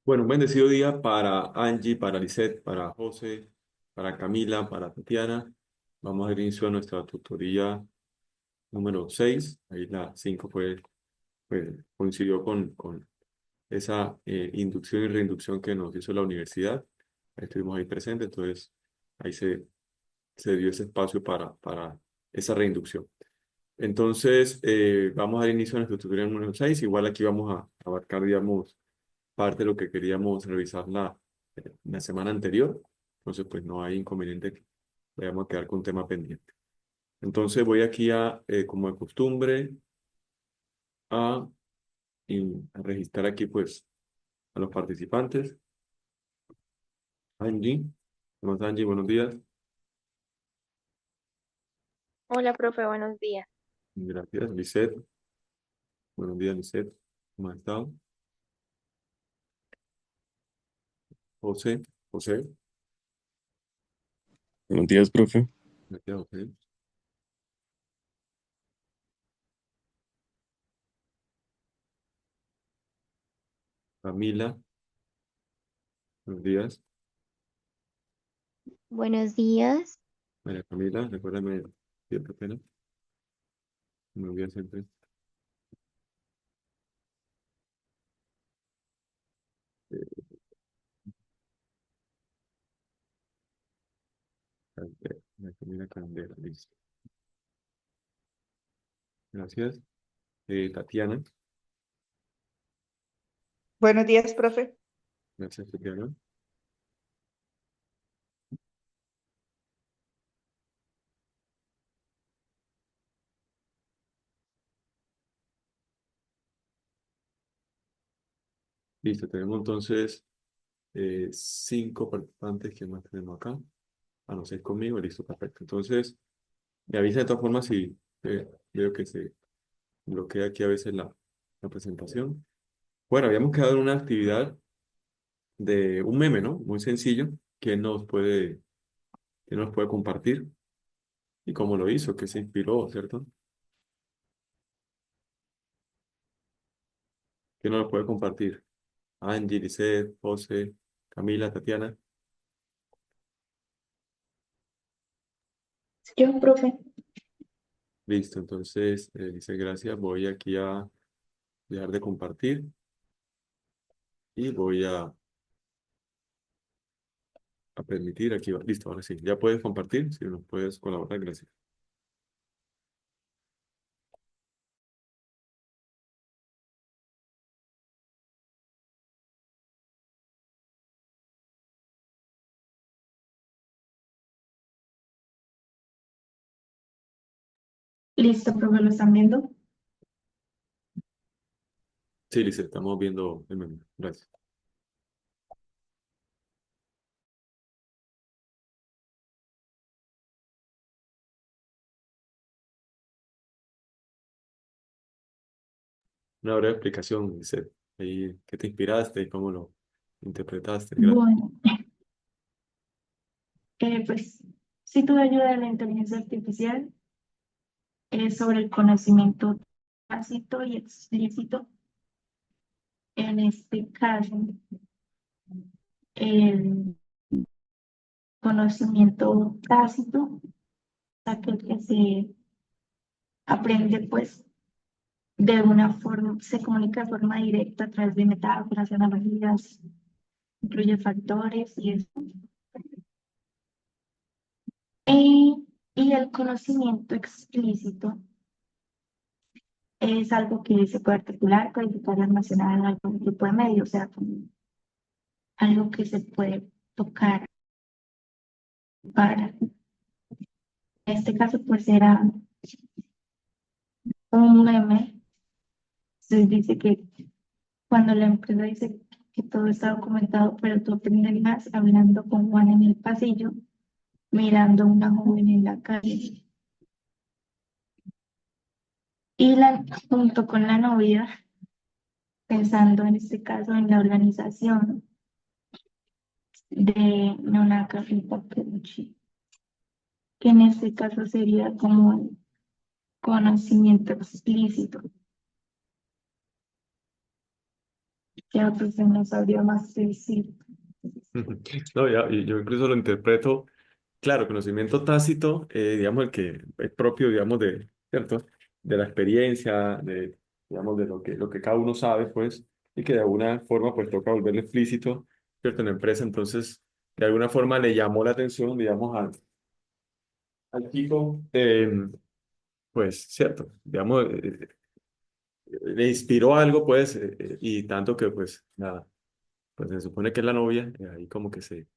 Bueno, un bendecido día para Angie, para Lisette, para José, para Camila, para Tatiana. Vamos a dar inicio a nuestra tutoría número 6. Ahí la 5 coincidió con esa inducción y reinducción que nos hizo la universidad. Estuvimos ahí presentes, entonces ahí se dio ese espacio para esa reinducción. Entonces, vamos a dar inicio a nuestra tutoría número 6. Igual aquí vamos a abarcar, digamos, parte de lo que queríamos revisar la semana anterior. Entonces, pues no hay inconveniente que vayamos a quedar con un tema pendiente. Entonces, voy aquí como de costumbre, a, a registrar aquí, pues, a los participantes. Angie, ¿cómo estás, Angie? Buenos días. Hola, profe, buenos días. Gracias. Lisette, buenos días, Lisette. ¿Cómo has estado? José, José, Buenos días, profe. gracias, José. Camila, buenos días. Buenos días. María Camila, recuérdame, siempre pena. Me olvido siempre. Eh, Candela, María Camila Candela, listo. Gracias. Tatiana, Buenos días, profe. gracias, Tatiana. Listo, tenemos entonces 5 participantes que más tenemos acá. A no ser conmigo, listo, perfecto. Entonces, me avisa de todas formas si veo que se bloquea aquí a veces la presentación. Bueno, habíamos quedado en una actividad de un meme, ¿no? Muy sencillo, que nos puede compartir y cómo lo hizo, que se inspiró, ¿cierto? Que nos lo puede compartir. Angie, Lisette, José, Camila, Tatiana. Yo, profe. Listo, entonces, dice gracias. Voy aquí a dejar de compartir y voy a permitir aquí. Listo, ahora sí. Ya puedes compartir, si nos puedes colaborar, gracias. Listo, profe, ¿lo están viendo? Sí, Lice, estamos viendo el menú. Gracias. Una breve explicación, Lice. Ahí, ¿qué te inspiraste y cómo lo interpretaste? Gracias. Bueno, pues sí tuve ayuda de la inteligencia artificial sobre el conocimiento tácito y explícito. En este caso, el conocimiento tácito es aquel que se aprende pues de una forma, se comunica de forma directa a través de metáforas, analogías, incluye factores y eso. Y el conocimiento explícito es algo que se puede articular, codificar y almacenar en algún tipo de medio, o sea, como algo que se puede tocar para. En este caso, pues era un meme. Entonces dice que cuando la empresa dice que todo está documentado, pero tú aprendes más hablando con Juan en el pasillo, mirando a una joven en la calle. Y junto con la novia, pensando en este caso en la organización de Nonaka Rinpoche, que en este caso sería como el conocimiento explícito. Ya, pues no sabría más decir. No, ya, y yo incluso lo interpreto, claro, conocimiento tácito, digamos, el que es propio, digamos, de, ¿cierto? De la experiencia, de, digamos, de lo que cada uno sabe, pues, y que de alguna forma, pues, toca volverlo explícito, ¿cierto? En la empresa, entonces, de alguna forma le llamó la atención, digamos, al chico, pues, ¿cierto? Digamos, le inspiró algo, pues, y tanto que, pues, nada, pues se supone que es la novia, y ahí como que se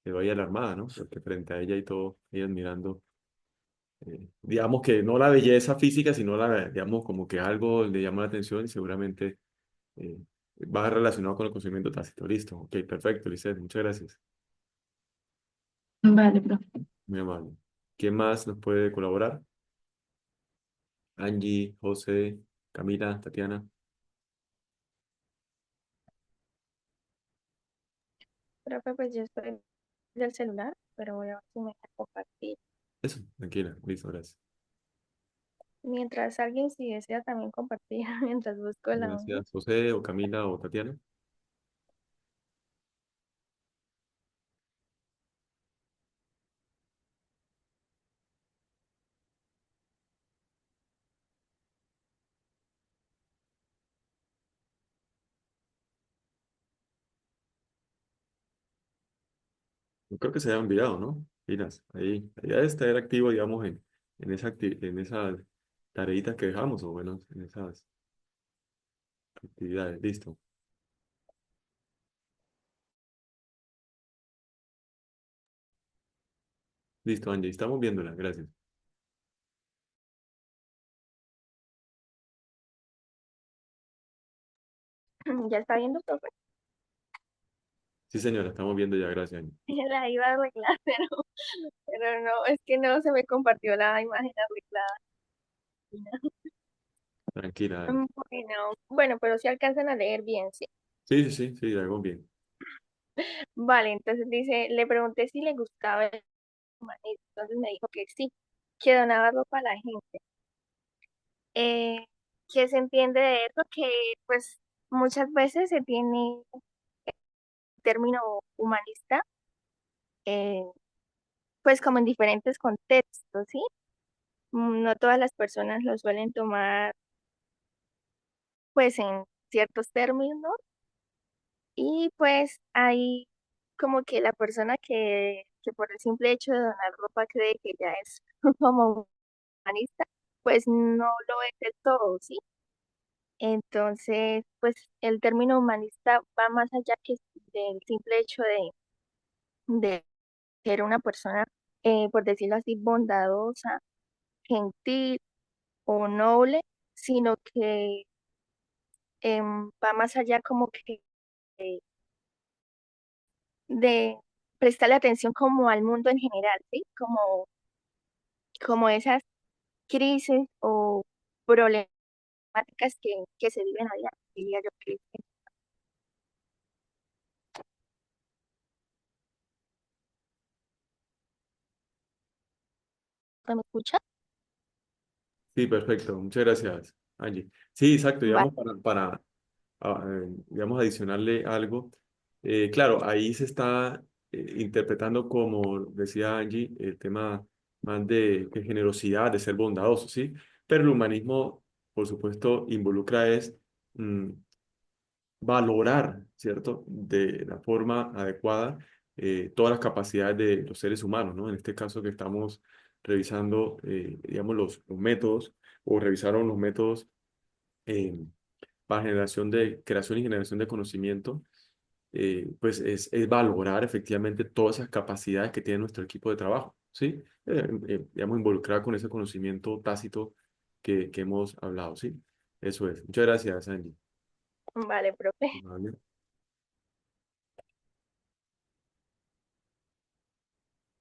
vaya alarmada, ¿no? Porque frente a ella y todo, ella mirando, digamos que no la belleza física, sino la, digamos, como que algo le llama la atención y seguramente eh, va relacionado con el conocimiento tácito. Listo, ok, perfecto, Lisette, muchas gracias. Vale, profe. Muy amable. ¿Quién más nos puede colaborar? Angie, José, Camila, Tatiana. Profe, pues yo estoy del celular, pero voy a ver si me deja compartir. Eso, tranquila, listo, gracias. Mientras alguien si desea también compartir, mientras busco la onda. Gracias, José o Camila o Tatiana. No creo que se haya olvidado, ¿no? Miras, ahí, ahí debe estar activo, digamos, en, en esas tareitas que dejamos, o bueno, en esas actividades. Listo. Listo, Angie, estamos viéndola, gracias. ¿Ya está viendo, profe? Sí, señora, estamos viendo ya, gracias, Angie. La iba a arreglar, pero no, es que no se me compartió la imagen arreglada. Tranquila, dale. Bueno, pero si alcanzan a leer bien, sí. Sí, sí, sí, sí, algo bien. Vale, entonces dice, le pregunté si le gustaba el humanismo, entonces me dijo que sí, que donaba ropa a la gente. Eh, ¿Qué se entiende de eso? Que pues muchas veces se tiene el término humanista, eh, pues como en diferentes contextos, ¿sí? No todas las personas lo suelen tomar pues en ciertos términos y pues hay como que la persona que por el simple hecho de donar ropa cree que ya es como humanista, pues no lo es del todo, ¿sí? Entonces, pues el término humanista va más allá que del simple hecho de ser una persona, por decirlo así, bondadosa, gentil o noble, sino que va más allá como que eh, de prestarle atención como al mundo en general, ¿sí? Como esas crisis o problemáticas que se viven allá, diría yo que me escucha. Sí, perfecto, muchas gracias, Angie. Sí, exacto, Vale. digamos, digamos, adicionarle algo. Claro, ahí se está interpretando, como decía Angie, el tema más de generosidad, de ser bondadoso, ¿sí? Pero el humanismo, por supuesto, involucra es mm, valorar, ¿cierto? De la forma adecuada todas las capacidades de los seres humanos, ¿no? En este caso que estamos revisando, digamos, los métodos, o revisaron los métodos eh, para generación de, creación y generación de conocimiento, pues es valorar efectivamente todas esas capacidades que tiene nuestro equipo de trabajo, ¿sí? Digamos, involucrar con ese conocimiento tácito que hemos hablado, ¿sí? Eso es. Muchas gracias, Angie. Vale, profe. Vale.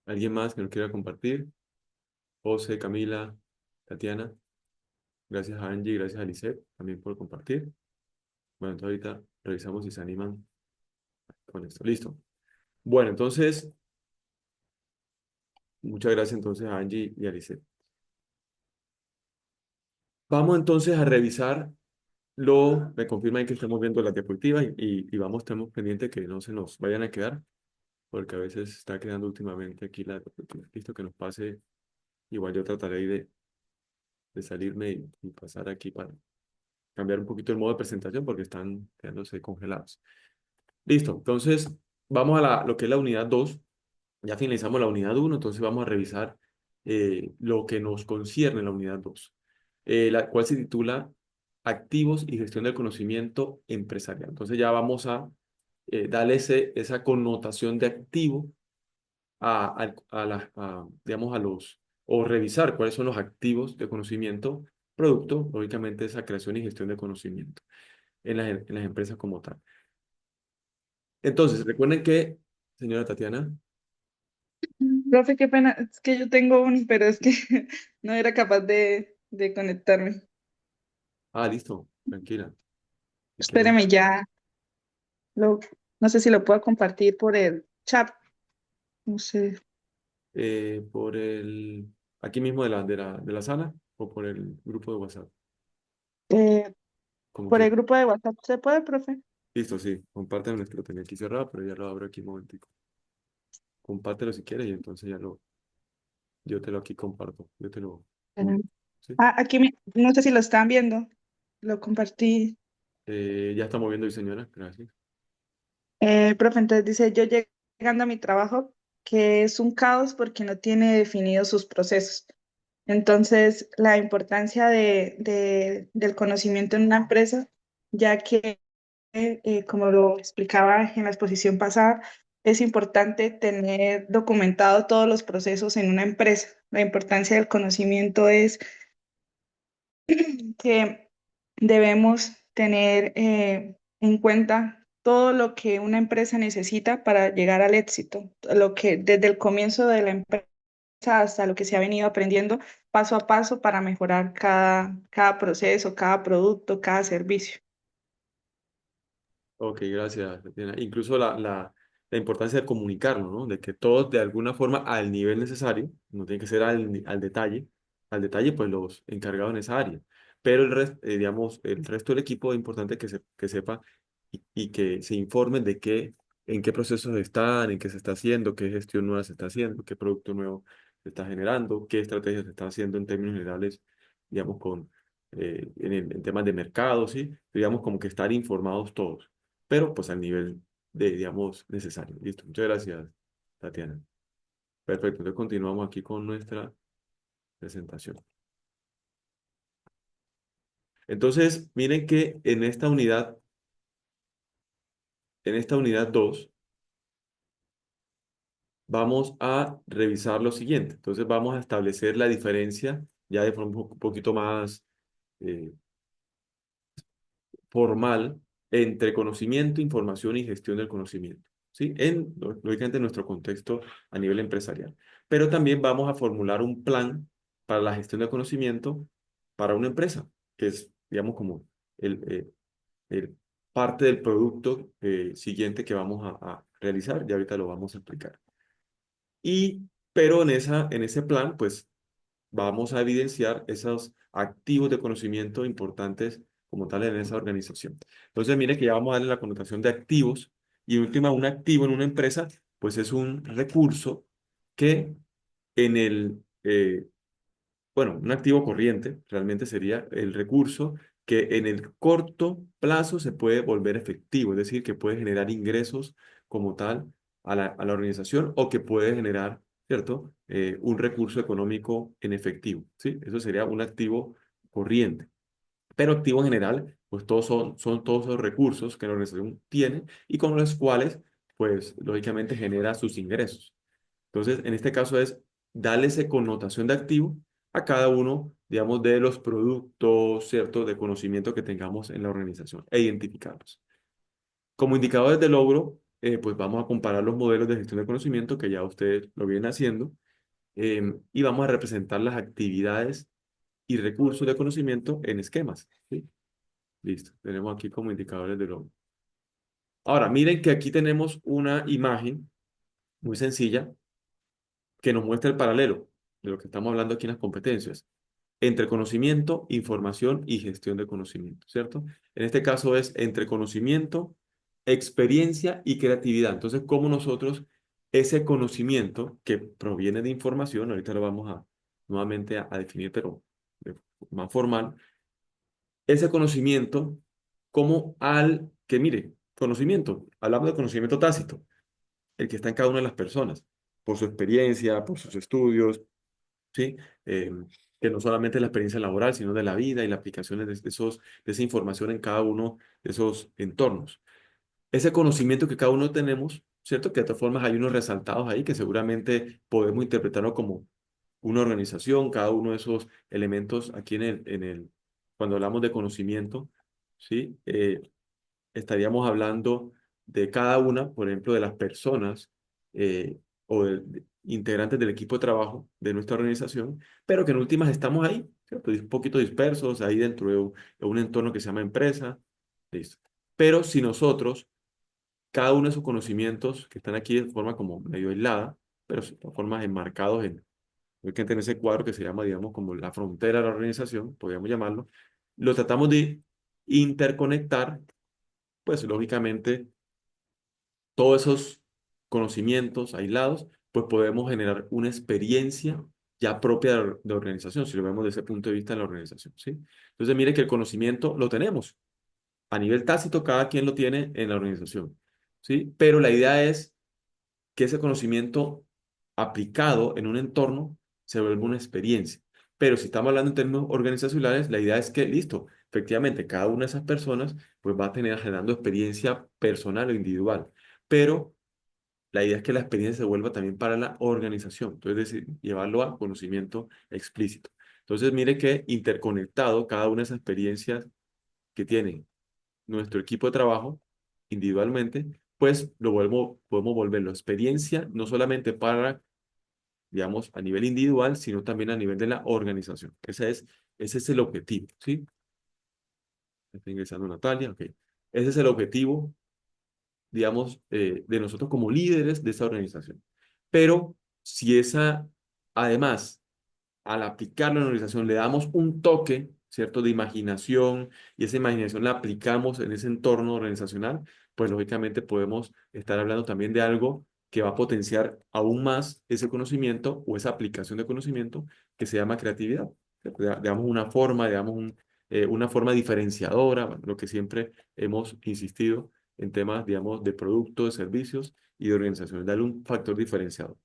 ¿Alguien más que nos quiera compartir? José, Camila, Tatiana. Gracias a Angie, gracias a Lisette también por compartir. Bueno, entonces ahorita revisamos si se animan con esto. Listo. Bueno, entonces, muchas gracias entonces a Angie y a Lisette. Vamos entonces a revisar me confirman que estamos viendo las diapositivas y vamos, estamos pendientes que no se nos vayan a quedar, porque a veces está quedando últimamente aquí la diapositiva. Listo, que nos pase. Igual yo trataré ahí de salirme y pasar aquí para cambiar un poquito el modo de presentación porque están quedándose congelados. Listo, entonces vamos a lo que es la unidad 2. Ya finalizamos la unidad 1, entonces vamos a revisar lo que nos concierne en la unidad 2, la cual se titula Activos y gestión del conocimiento empresarial. Entonces ya vamos a darle esa connotación de activo digamos, o revisar cuáles son los activos de conocimiento, producto, lógicamente, esa creación y gestión de conocimiento en las empresas como tal. Entonces, recuerden que, señora Tatiana, Profe, qué pena, es que yo tengo uno, pero es que no era capaz de conectarme. listo, tranquila. Es que no, Espéreme ya, lo, no sé si lo puedo compartir por el chat, no sé, por aquí mismo de la sala o por el grupo de WhatsApp, eh, como por el quiera. grupo de WhatsApp. ¿Se puede, profe? Listo, sí, compártanlo, es que lo tenía aquí cerrado, pero ya lo abro aquí un momentico. Compártelo si quieres y entonces yo te lo aquí comparto, yo te lo Eh, publico, ¿sí? Aquí, no sé si lo están viendo, lo compartí. Ya estamos viendo, señora, gracias. Profe, entonces dice, yo llegando a mi trabajo, que es un caos porque no tiene definidos sus procesos. Entonces, la importancia del conocimiento en una empresa, ya que, como lo explicaba en la exposición pasada, es importante tener documentado todos los procesos en una empresa. La importancia del conocimiento es que debemos tener en cuenta todo lo que una empresa necesita para llegar al éxito, lo que desde el comienzo de la empresa hasta lo que se ha venido aprendiendo paso a paso para mejorar cada proceso, cada producto, cada servicio. Ok, gracias, Tatiana. Incluso la importancia de comunicarlo, ¿no? De que todos de alguna forma al nivel necesario, no tiene que ser al detalle, pues los encargados en esa área. Pero el resto, digamos, el resto del equipo es importante que sepa y que se informen de en qué procesos están, en qué se está haciendo, qué gestión nueva se está haciendo, qué producto nuevo se está generando, qué estrategia se está haciendo en términos generales, digamos, en temas de mercado, ¿sí? Digamos, como que estar informados todos, pero pues al nivel digamos, necesario. Listo. Muchas gracias, Tatiana. Perfecto. Entonces continuamos aquí con nuestra presentación. Entonces, miren que en esta unidad 2 vamos a revisar lo siguiente. Entonces, vamos a establecer la diferencia ya de forma un poquito más eh, formal entre conocimiento, información y gestión del conocimiento, ¿sí? Lógicamente, en nuestro contexto a nivel empresarial. Pero también vamos a formular un plan para la gestión del conocimiento para una empresa, que es, digamos, como el, eh, el parte del producto siguiente que vamos a realizar. Ya ahorita lo vamos a explicar. Pero en ese plan, pues vamos a evidenciar esos activos de conocimiento importantes como tal en esa organización. Entonces, mire que ya vamos a darle la connotación de activos y en última, un activo en una empresa, pues es un recurso que en bueno, un activo corriente realmente sería el recurso que en el corto plazo se puede volver efectivo, es decir, que puede generar ingresos como tal a la organización o que puede generar, ¿cierto? Un recurso económico en efectivo, ¿sí? Eso sería un activo corriente. Pero activo en general, pues son todos esos recursos que la organización tiene y con los cuales, pues, lógicamente genera sus ingresos. Entonces, en este caso es darle esa connotación de activo a cada uno, digamos, de los productos, ¿cierto?, de conocimiento que tengamos en la organización e identificarlos. Como indicadores de logro, pues vamos a comparar los modelos de gestión de conocimiento que ya ustedes lo vienen haciendo y vamos a representar las actividades y recursos de conocimiento en esquemas, ¿sí? Listo, tenemos aquí como indicadores de logro. Ahora, miren que aquí tenemos una imagen muy sencilla que nos muestra el paralelo de lo que estamos hablando aquí en las competencias. entre conocimiento, información y gestión de conocimiento, ¿cierto? En este caso es entre conocimiento, experiencia y creatividad. Entonces, ¿cómo nosotros ese conocimiento que proviene de información, ahorita lo vamos a nuevamente a definir, pero de más formal, ese conocimiento como que mire, conocimiento, hablamos de conocimiento tácito, el que está en cada una de las personas, por su experiencia, por sus estudios, ¿sí? Que no solamente la experiencia laboral, sino de la vida y la aplicación de esa información en cada uno de esos entornos. Ese conocimiento que cada uno tenemos, ¿cierto? Que de todas formas hay unos resaltados ahí que seguramente podemos interpretarlo como una organización, cada uno de esos elementos aquí cuando hablamos de conocimiento, ¿sí? Estaríamos hablando de cada una, por ejemplo, de las personas o de integrantes del equipo de trabajo de nuestra organización, pero que en últimas estamos ahí, ¿cierto? Un poquito dispersos, ahí dentro de un entorno que se llama empresa, listo. Pero si nosotros, cada uno de esos conocimientos que están aquí de forma como medio aislada, pero de todas formas enmarcados hay que tener ese cuadro que se llama, digamos, como la frontera de la organización, podríamos llamarlo, lo tratamos de interconectar, pues lógicamente todos esos conocimientos aislados, pues podemos generar una experiencia ya propia de organización, si lo vemos desde ese punto de vista de la organización, ¿sí? Entonces, mire que el conocimiento lo tenemos. A nivel tácito, cada quien lo tiene en la organización, ¿sí? Pero la idea es que ese conocimiento aplicado en un entorno se vuelva una experiencia. Pero si estamos hablando en términos organizacionales, la idea es que, listo, efectivamente, cada una de esas personas pues va a tener generando experiencia personal o individual. Pero la idea es que la experiencia se vuelva también para la organización. Entonces, es decir, llevarlo a conocimiento explícito. Entonces, mire que interconectado cada una de esas experiencias que tiene nuestro equipo de trabajo individualmente, pues podemos volverlo experiencia no solamente para, digamos, a nivel individual, sino también a nivel de la organización. Ese es el objetivo, ¿sí? Está ingresando Natalia, ok. Ese es el objetivo, digamos, de nosotros como líderes de esa organización. Pero si además, al aplicarlo en la organización, le damos un toque, ¿cierto?, de imaginación y esa imaginación la aplicamos en ese entorno organizacional, pues lógicamente podemos estar hablando también de algo que va a potenciar aún más ese conocimiento o esa aplicación de conocimiento que se llama creatividad. ¿Cierto? Damos una forma, una forma diferenciadora, bueno, lo que siempre hemos insistido en temas, digamos, de productos, de servicios y de organizaciones, darle un factor diferenciador.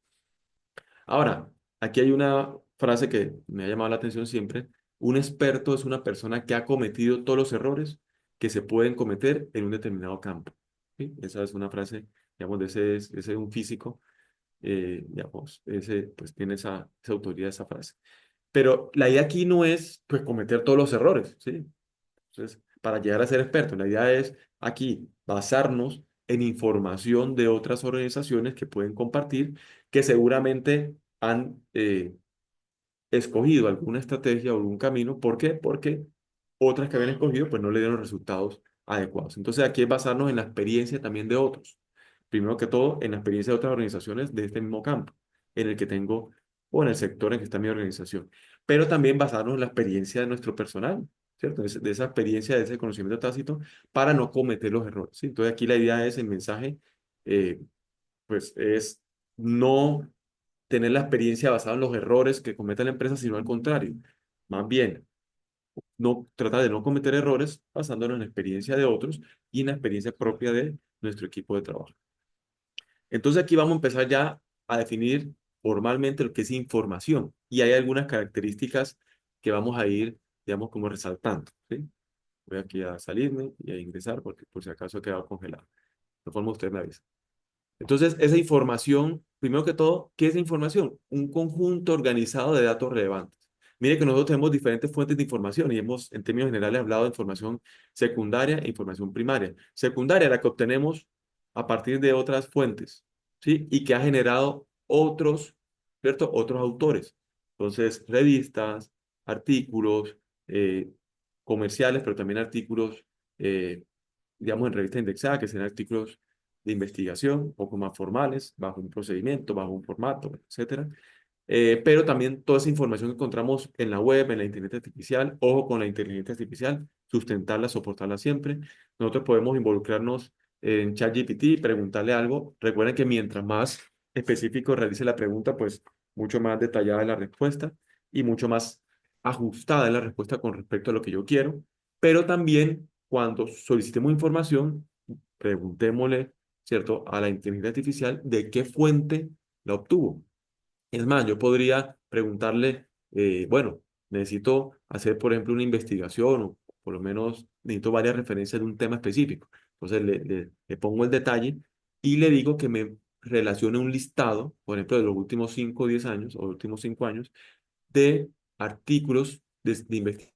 Ahora, aquí hay una frase que me ha llamado la atención siempre. Un experto es una persona que ha cometido todos los errores que se pueden cometer en un determinado campo. ¿Sí? Esa es una frase, digamos, ese es un físico, digamos, ese pues tiene esa autoridad, esa frase. Pero la idea aquí no es, pues, cometer todos los errores, ¿sí? Entonces, para llegar a ser experto, la idea es aquí basarnos en información de otras organizaciones que pueden compartir, que seguramente han escogido alguna estrategia o algún camino. ¿Por qué? Porque otras que habían escogido pues no le dieron resultados adecuados. Entonces aquí es basarnos en la experiencia también de otros. Primero que todo, en la experiencia de otras organizaciones de este mismo campo, en el que tengo o en el sector en que está mi organización. Pero también basarnos en la experiencia de nuestro personal, ¿cierto? De esa experiencia, de ese conocimiento tácito, para no cometer los errores, ¿sí? Entonces aquí la idea es, el mensaje, eh, pues es no tener la experiencia basada en los errores que cometa la empresa, sino al contrario. Más bien, no tratar de no cometer errores basándonos en la experiencia de otros y en la experiencia propia de nuestro equipo de trabajo. Entonces aquí vamos a empezar ya a definir formalmente lo que es información y hay algunas características que vamos a ir, digamos, como resaltando, ¿sí? Voy aquí a salirme y a ingresar porque por si acaso he quedado congelado. De todas formas, usted me avisa. Entonces, esa información, primero que todo, ¿qué es información? Un conjunto organizado de datos relevantes. Mire que nosotros tenemos diferentes fuentes de información y hemos, en términos generales, hablado de información secundaria e información primaria. Secundaria, la que obtenemos a partir de otras fuentes, ¿sí? Y que ha generado otros, ¿cierto? Otros autores. Entonces, revistas, artículos, comerciales, pero también artículos, eh, digamos, en revistas indexadas, que serán artículos de investigación, un poco más formales, bajo un procedimiento, bajo un formato, etcétera. pero también toda esa información que encontramos en la web, en la inteligencia artificial, ojo con la inteligencia artificial, sustentarla, soportarla siempre. Nosotros podemos involucrarnos en ChatGPT, preguntarle algo. Recuerden que mientras más específico realice la pregunta, pues mucho más detallada es la respuesta y mucho más ajustada es la respuesta con respecto a lo que yo quiero. Pero también cuando solicitemos información, preguntémosle, ¿cierto?, a la inteligencia artificial de qué fuente la obtuvo. Es más, yo podría preguntarle, bueno, necesito hacer, por ejemplo, una investigación o por lo menos necesito varias referencias de un tema específico. Entonces le pongo el detalle y le digo que me relacione un listado, por ejemplo, de los últimos 5 o 10 años o últimos 5 años de artículos de investigación.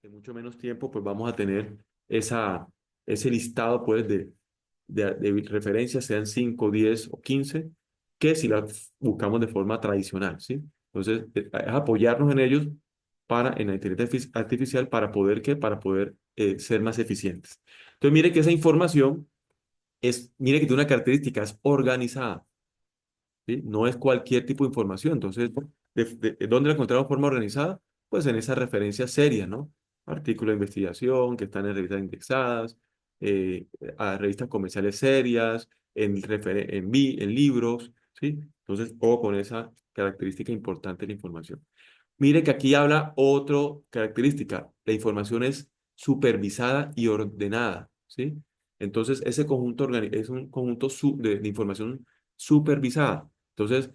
En mucho menos tiempo, pues vamos a tener ese listado pues de referencias, sean 5, 10 o 15 que si las buscamos de forma tradicional, ¿sí? Entonces, es apoyarnos en ellos en la inteligencia artificial para poder, ¿qué? Para poder ser más eficientes. Entonces, mire que esa información mire que tiene una característica, es organizada. ¿Sí? No es cualquier tipo de información. Entonces, ¿dónde la encontramos de forma organizada? Pues en esas referencias serias, ¿no? Artículos de investigación que están en revistas indexadas, eh, a revistas comerciales serias, en libros, ¿sí? Entonces, ojo con esa característica importante de la información. Mire que aquí habla otra característica. La información es supervisada y ordenada, ¿sí? Entonces, ese conjunto es un conjunto de información supervisada. Entonces,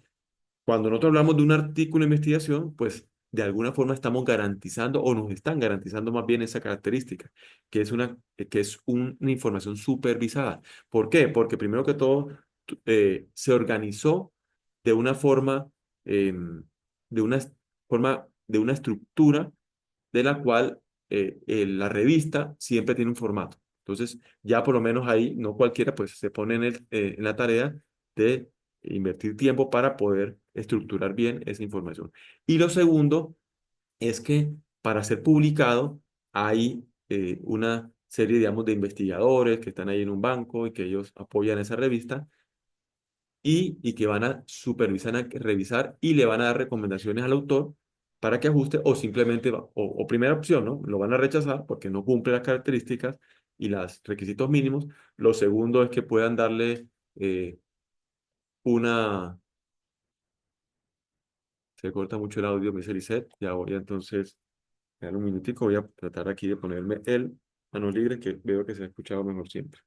cuando nosotros hablamos de un artículo de investigación, pues de alguna forma estamos garantizando o nos están garantizando más bien esa característica, que es una información supervisada. ¿Por qué? Porque primero que todo se organizó de una forma, de una forma, de una estructura de la cual la revista siempre tiene un formato. Entonces, ya por lo menos ahí, no cualquiera pues se pone en la tarea de invertir tiempo para poder estructurar bien esa información. Y lo segundo es que para ser publicado hay una serie, digamos, de investigadores que están ahí en un banco y que ellos apoyan esa revista y que van a supervisar, a revisar y le van a dar recomendaciones al autor para que ajuste o simplemente, o primera opción, ¿no? Lo van a rechazar porque no cumple las características y los requisitos mínimos. Lo segundo es que puedan darle una... Se corta mucho el audio, me dice Lisette. Ya voy a entonces, dar un minutico, voy a tratar aquí de ponerme el mano libre que veo que se ha escuchado mejor siempre.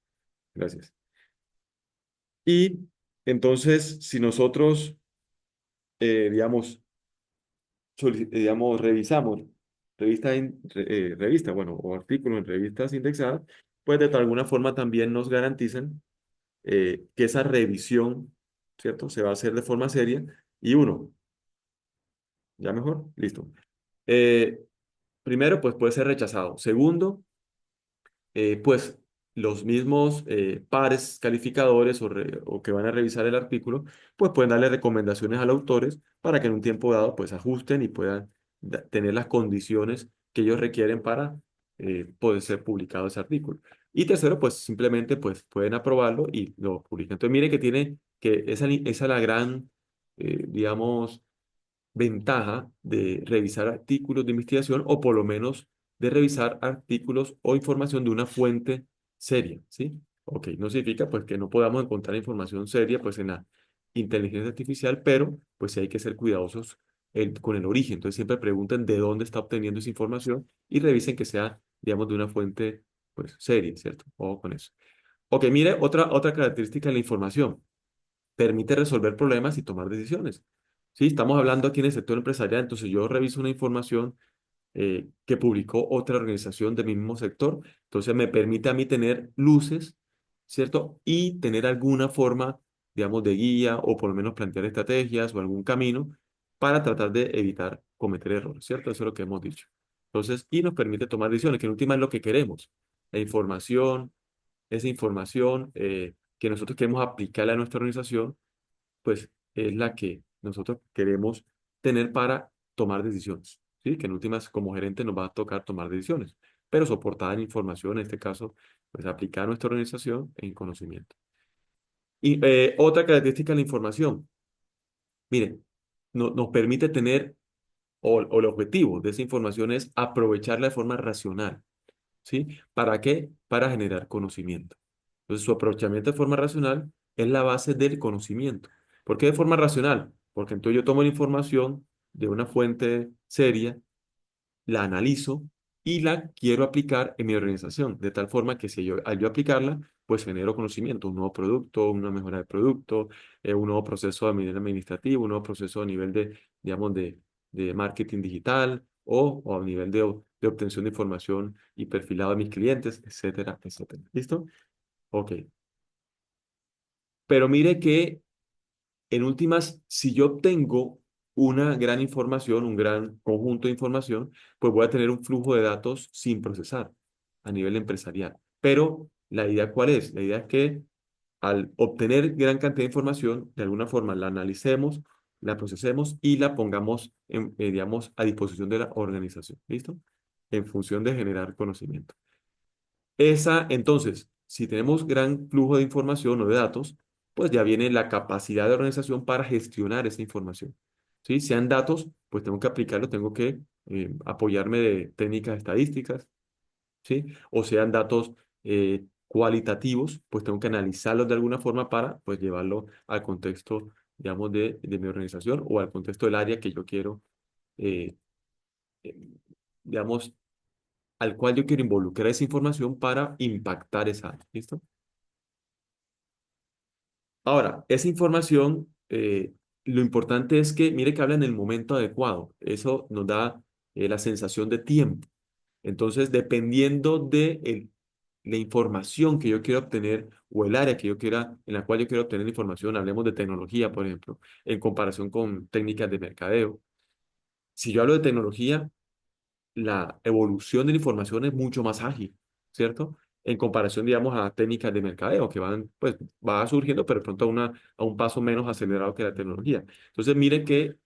Gracias. Y entonces, si nosotros, digamos, digamos, revisamos revista, bueno, o artículos en revistas indexadas, pues de alguna forma también nos garantizan que esa revisión, ¿cierto? Se va a hacer de forma seria y uno, ya mejor, listo. Eh, Primero, pues puede ser rechazado. Segundo, pues los mismos pares calificadores o que van a revisar el artículo, pues pueden darle recomendaciones a los autores para que en un tiempo dado pues ajusten y puedan tener las condiciones que ellos requieren para poder ser publicado ese artículo. Y tercero, pues simplemente pues pueden aprobarlo y lo publican. Entonces mire que tiene que esa es la gran, digamos, ventaja de revisar artículos de investigación o por lo menos de revisar artículos o información de una fuente seria, ¿sí? Ok, no significa pues que no podamos encontrar información seria pues en la inteligencia artificial, pero pues sí hay que ser cuidadosos con el origen. Entonces siempre pregunten de dónde está obteniendo esa información y revisen que sea, digamos, de una fuente pues seria, ¿cierto? Ojo con eso. Ok, mire, otra característica de la información. Permite resolver problemas y tomar decisiones. Sí, estamos hablando aquí en el sector empresarial, entonces yo reviso una información que publicó otra organización del mismo sector. Entonces me permite a mí tener luces, ¿cierto? Y tener alguna forma, digamos, de guía o por lo menos plantear estrategias o algún camino para tratar de evitar cometer errores, ¿cierto? Eso es lo que hemos dicho. Entonces, y nos permite tomar decisiones, que en última es lo que queremos. La información, esa información que nosotros queremos aplicar a nuestra organización, pues es la que nosotros queremos tener para tomar decisiones, ¿sí? Que en últimas, como gerente, nos va a tocar tomar decisiones, pero soportada en información, en este caso, pues aplicar a nuestra organización en conocimiento. Y otra característica de la información, miren, nos permite tener, o el objetivo de esa información es aprovecharla de forma racional, ¿sí? ¿Para qué? Para generar conocimiento. Entonces, su aprovechamiento de forma racional es la base del conocimiento. ¿Por qué de forma racional? Porque entonces yo tomo la información de una fuente seria, la analizo y la quiero aplicar en mi organización, de tal forma que si yo, al yo aplicarla, pues genero conocimiento, un nuevo producto, una mejora de producto, un nuevo proceso a nivel administrativo, un nuevo proceso a nivel de, digamos, de marketing digital o a nivel de obtención de información y perfilado de mis clientes, etcétera, etcétera. ¿Listo? Ok. Pero mire que en últimas, si yo tengo una gran información, un gran conjunto de información, pues voy a tener un flujo de datos sin procesar a nivel empresarial. Pero la idea, ¿cuál es? La idea es que al obtener gran cantidad de información, de alguna forma la analicemos, la procesemos y la pongamos, digamos, a disposición de la organización. ¿Listo? En función de generar conocimiento. Entonces, si tenemos gran flujo de información o de datos, pues ya viene la capacidad de organización para gestionar esa información. ¿Sí? Sean datos, pues tengo que aplicarlo, tengo que apoyarme de técnicas estadísticas, ¿sí? O sean datos cualitativos, pues tengo que analizarlos de alguna forma para, pues, llevarlo al contexto, digamos, de mi organización o al contexto del área que yo quiero, eh, eh, digamos, al cual yo quiero involucrar esa información para impactar esa área. ¿Listo? Ahora, esa información, lo importante es que, mire que habla en el momento adecuado. Eso nos da la sensación de tiempo. Entonces, dependiendo de la información que yo quiero obtener o el área que yo quiera, en la cual yo quiero obtener información, hablemos de tecnología, por ejemplo, en comparación con técnicas de mercadeo. Si yo hablo de tecnología, la evolución de la información es mucho más ágil, ¿cierto? En comparación, digamos, a técnicas de mercadeo que van, pues, va surgiendo, pero de pronto a un paso menos acelerado que la tecnología. Entonces, mire que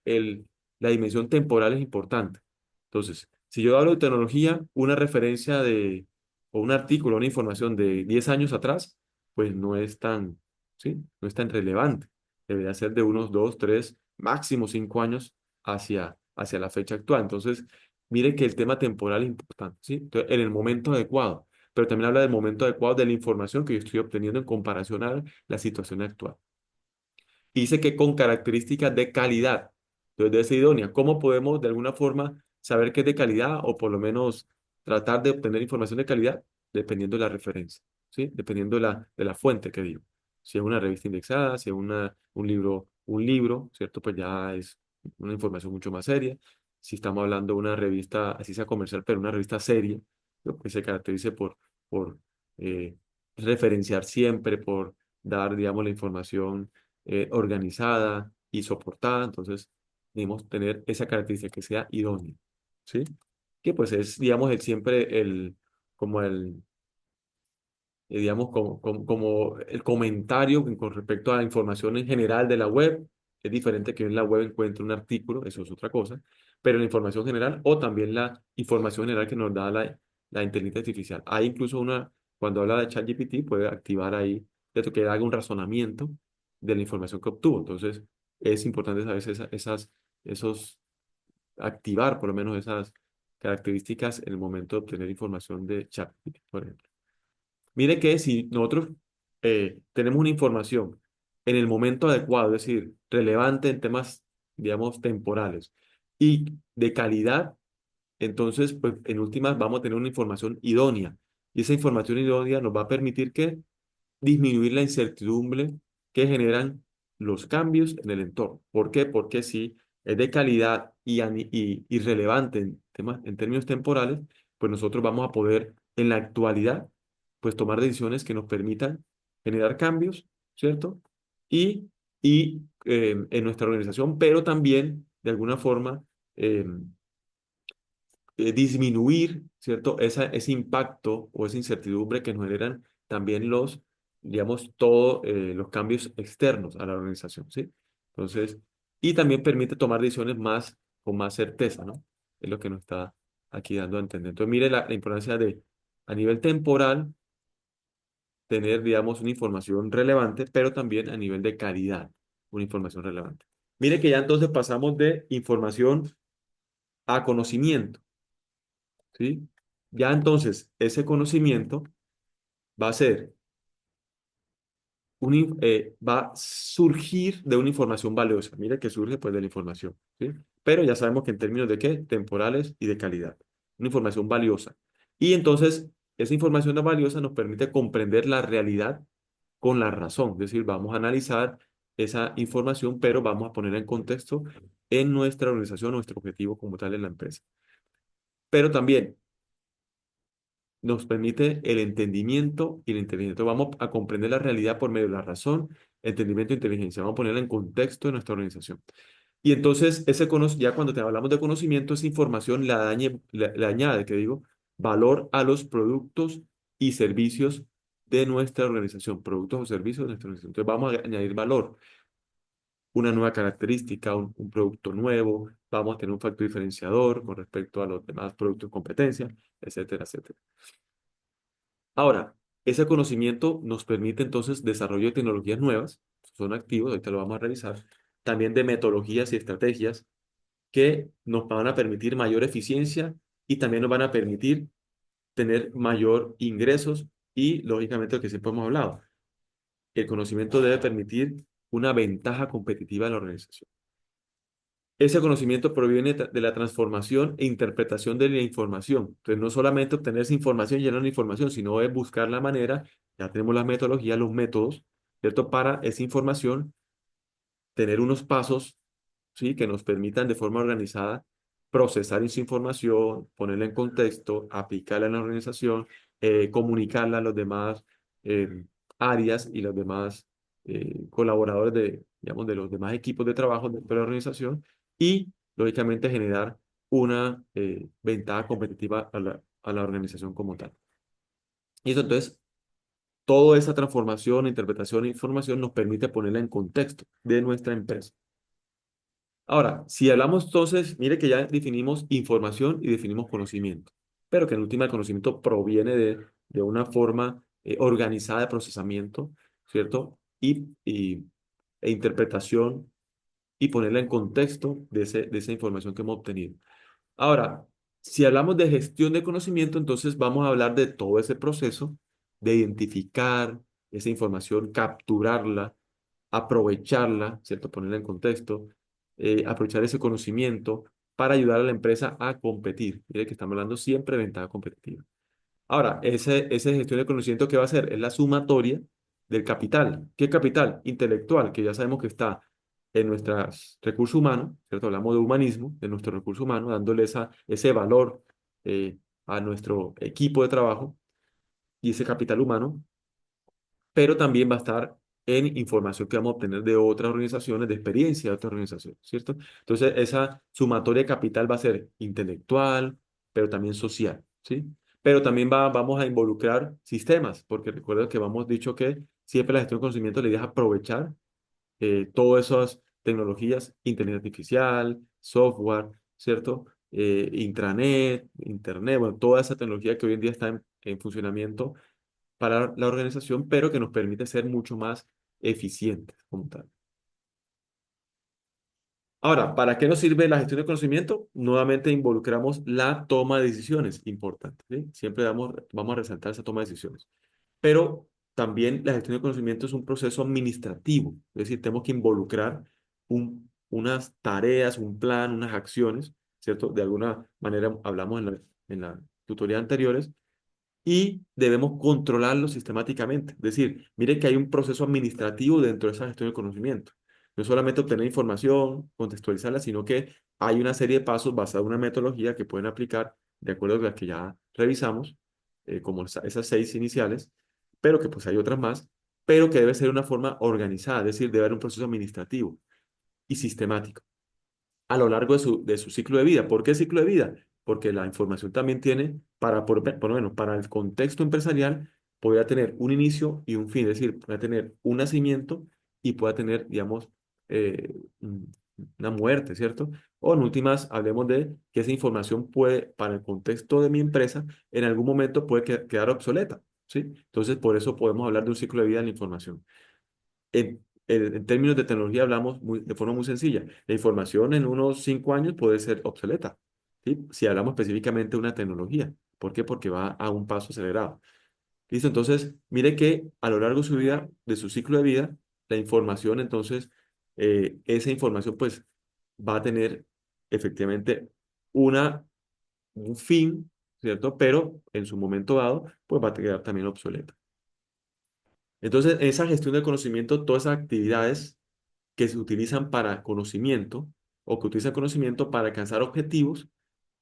la dimensión temporal es importante. Entonces, si yo hablo de tecnología, una referencia o un artículo, una información de 10 años atrás, pues no es tan, ¿sí? No es tan relevante. Debería ser de unos 2, 3, máximo 5 años hacia la fecha actual. Entonces, mire que el tema temporal es importante, ¿sí? Entonces, en el momento adecuado, pero también habla del momento adecuado de la información que yo estoy obteniendo en comparación a la situación actual. Y dice que con características de calidad, entonces debe ser idónea. ¿Cómo podemos de alguna forma saber que es de calidad o por lo menos tratar de obtener información de calidad? Dependiendo de la referencia, ¿sí? Dependiendo de la fuente que digo. Si es una revista indexada, si es un libro, ¿cierto? Pues ya es una información mucho más seria. Si estamos hablando de una revista, así sea comercial, pero una revista seria, ¿no? Que se caracterice por eh, referenciar siempre, por dar, digamos, la información organizada y soportada. Entonces, debemos tener esa característica que sea idónea, ¿sí? Que pues es, digamos, como el, digamos, como el comentario con respecto a la información en general de la web. Es diferente que en la web encuentre un artículo, eso es otra cosa, pero la información general o también la información general que nos da la inteligencia artificial. Hay incluso cuando habla de ChatGPT, puede activar ahí, de que haga un razonamiento de la información que obtuvo. Entonces, es importante saber activar por lo menos esas características en el momento de obtener información de ChatGPT, por ejemplo. Mire que si nosotros tenemos una información en el momento adecuado, es decir, relevante en temas, digamos, temporales y de calidad, entonces, pues en últimas vamos a tener una información idónea. Y esa información idónea nos va a permitir que disminuir la incertidumbre que generan los cambios en el entorno. ¿Por qué? Porque si es de calidad y relevante en términos temporales, pues nosotros vamos a poder en la actualidad pues tomar decisiones que nos permitan generar cambios, ¿cierto? Y, y en nuestra organización, pero también de alguna forma disminuir, ¿cierto? Ese impacto o esa incertidumbre que nos generan también digamos, todos los cambios externos a la organización, ¿sí? Entonces, y también permite tomar decisiones con más certeza, ¿no? Es lo que nos está aquí dando a entender. Entonces, mire la importancia de, a nivel temporal, tener, digamos, una información relevante, pero también a nivel de calidad, una información relevante. Mire que ya entonces pasamos de información a conocimiento. ¿Sí? Ya entonces, ese conocimiento va a ser, va a surgir de una información valiosa. Mira que surge pues de la información, ¿sí? Pero ya sabemos que en términos de qué, temporales y de calidad. Una información valiosa. Y entonces, esa información valiosa nos permite comprender la realidad con la razón. Es decir, vamos a analizar esa información, pero vamos a ponerla en contexto en nuestra organización, nuestro objetivo como tal en la empresa. Pero también nos permite el entendimiento y la inteligencia. Vamos a comprender la realidad por medio de la razón, entendimiento e inteligencia. Vamos a ponerla en contexto de nuestra organización. Y entonces, ya cuando te hablamos de conocimiento, esa información le añade, que digo, valor a los productos y servicios de nuestra organización, productos o servicios de nuestra organización. Entonces, vamos a añadir valor, una nueva característica, un producto nuevo, vamos a tener un factor diferenciador con respecto a los demás productos de competencia, etcétera, etcétera. Ahora, ese conocimiento nos permite entonces desarrollo de tecnologías nuevas, son activos, ahorita lo vamos a revisar, también de metodologías y estrategias que nos van a permitir mayor eficiencia y también nos van a permitir tener mayor ingresos y, lógicamente, lo que siempre hemos hablado, el conocimiento debe permitir una ventaja competitiva en la organización. Ese conocimiento proviene de la transformación e interpretación de la información. Entonces, no solamente obtener esa información, llenar la información, sino es buscar la manera, ya tenemos las metodologías, los métodos, ¿cierto? Para esa información, tener unos pasos, ¿sí? Que nos permitan de forma organizada procesar esa información, ponerla en contexto, aplicarla en la organización, comunicarla a los demás eh, áreas y los demás colaboradores digamos, de los demás equipos de trabajo de la organización y, lógicamente, generar una ventaja competitiva a la organización como tal. Y eso entonces, toda esa transformación, interpretación e información nos permite ponerla en contexto de nuestra empresa. Ahora, si hablamos entonces, mire que ya definimos información y definimos conocimiento, pero que en última el conocimiento proviene de una forma organizada de procesamiento, ¿cierto? E interpretación y ponerla en contexto de esa información que hemos obtenido. Ahora, si hablamos de gestión de conocimiento, entonces vamos a hablar de todo ese proceso de identificar esa información, capturarla, aprovecharla, ¿cierto? Ponerla en contexto, aprovechar ese conocimiento para ayudar a la empresa a competir. Mire que estamos hablando siempre de ventaja competitiva. Ahora, esa gestión de conocimiento, ¿qué va a hacer? Es la sumatoria del capital. ¿Qué capital? Intelectual, que ya sabemos que está en nuestros recursos humanos, ¿cierto? Hablamos de humanismo, de nuestro recurso humano, dándole ese valor eh, a nuestro equipo de trabajo y ese capital humano, pero también va a estar en información que vamos a obtener de otras organizaciones, de experiencia de otras organizaciones, ¿cierto? Entonces, esa sumatoria de capital va a ser intelectual, pero también social, ¿sí? Pero también vamos a involucrar sistemas, porque recuerda que hemos dicho que siempre la gestión de conocimiento la idea es aprovechar todas esas tecnologías, inteligencia artificial, software, ¿cierto? Intranet, internet, bueno, toda esa tecnología que hoy en día está en funcionamiento para la organización, pero que nos permite ser mucho más eficientes como tal. Ahora, ¿para qué nos sirve la gestión de conocimiento? Nuevamente involucramos la toma de decisiones, importante, ¿sí? Siempre vamos a resaltar esa toma de decisiones. Pero también la gestión de conocimiento es un proceso administrativo, es decir, tenemos que involucrar unas tareas, un plan, unas acciones, ¿cierto? De alguna manera hablamos en la tutoría anteriores, y debemos controlarlo sistemáticamente. Es decir, mire que hay un proceso administrativo dentro de esa gestión del conocimiento. No es solamente obtener información, contextualizarla, sino que hay una serie de pasos basados en una metodología que pueden aplicar de acuerdo a las que ya revisamos, como esas 6 iniciales, pero que pues hay otras más, pero que debe ser de una forma organizada, es decir, debe haber un proceso administrativo y sistemático a lo largo de su ciclo de vida. ¿Por qué ciclo de vida? Porque la información también tiene, por lo menos para el contexto empresarial, podría tener un inicio y un fin, es decir, puede tener un nacimiento y puede tener, digamos, eh, una muerte, ¿cierto? O en últimas, hablemos de que esa información puede, para el contexto de mi empresa, en algún momento puede quedar obsoleta, ¿sí? Entonces, por eso podemos hablar de un ciclo de vida en la información. En términos de tecnología hablamos de forma muy sencilla. La información en unos 5 años puede ser obsoleta, ¿sí? Si hablamos específicamente de una tecnología. ¿Por qué? Porque va a un paso acelerado. ¿Listo? Entonces, mire que a lo largo de su vida, de su ciclo de vida, la información, entonces, esa información pues va a tener efectivamente una, un fin, ¿cierto? Pero en su momento dado, pues va a quedar también obsoleta. Entonces, en esa gestión del conocimiento, todas esas actividades que se utilizan para conocimiento o que utilizan conocimiento para alcanzar objetivos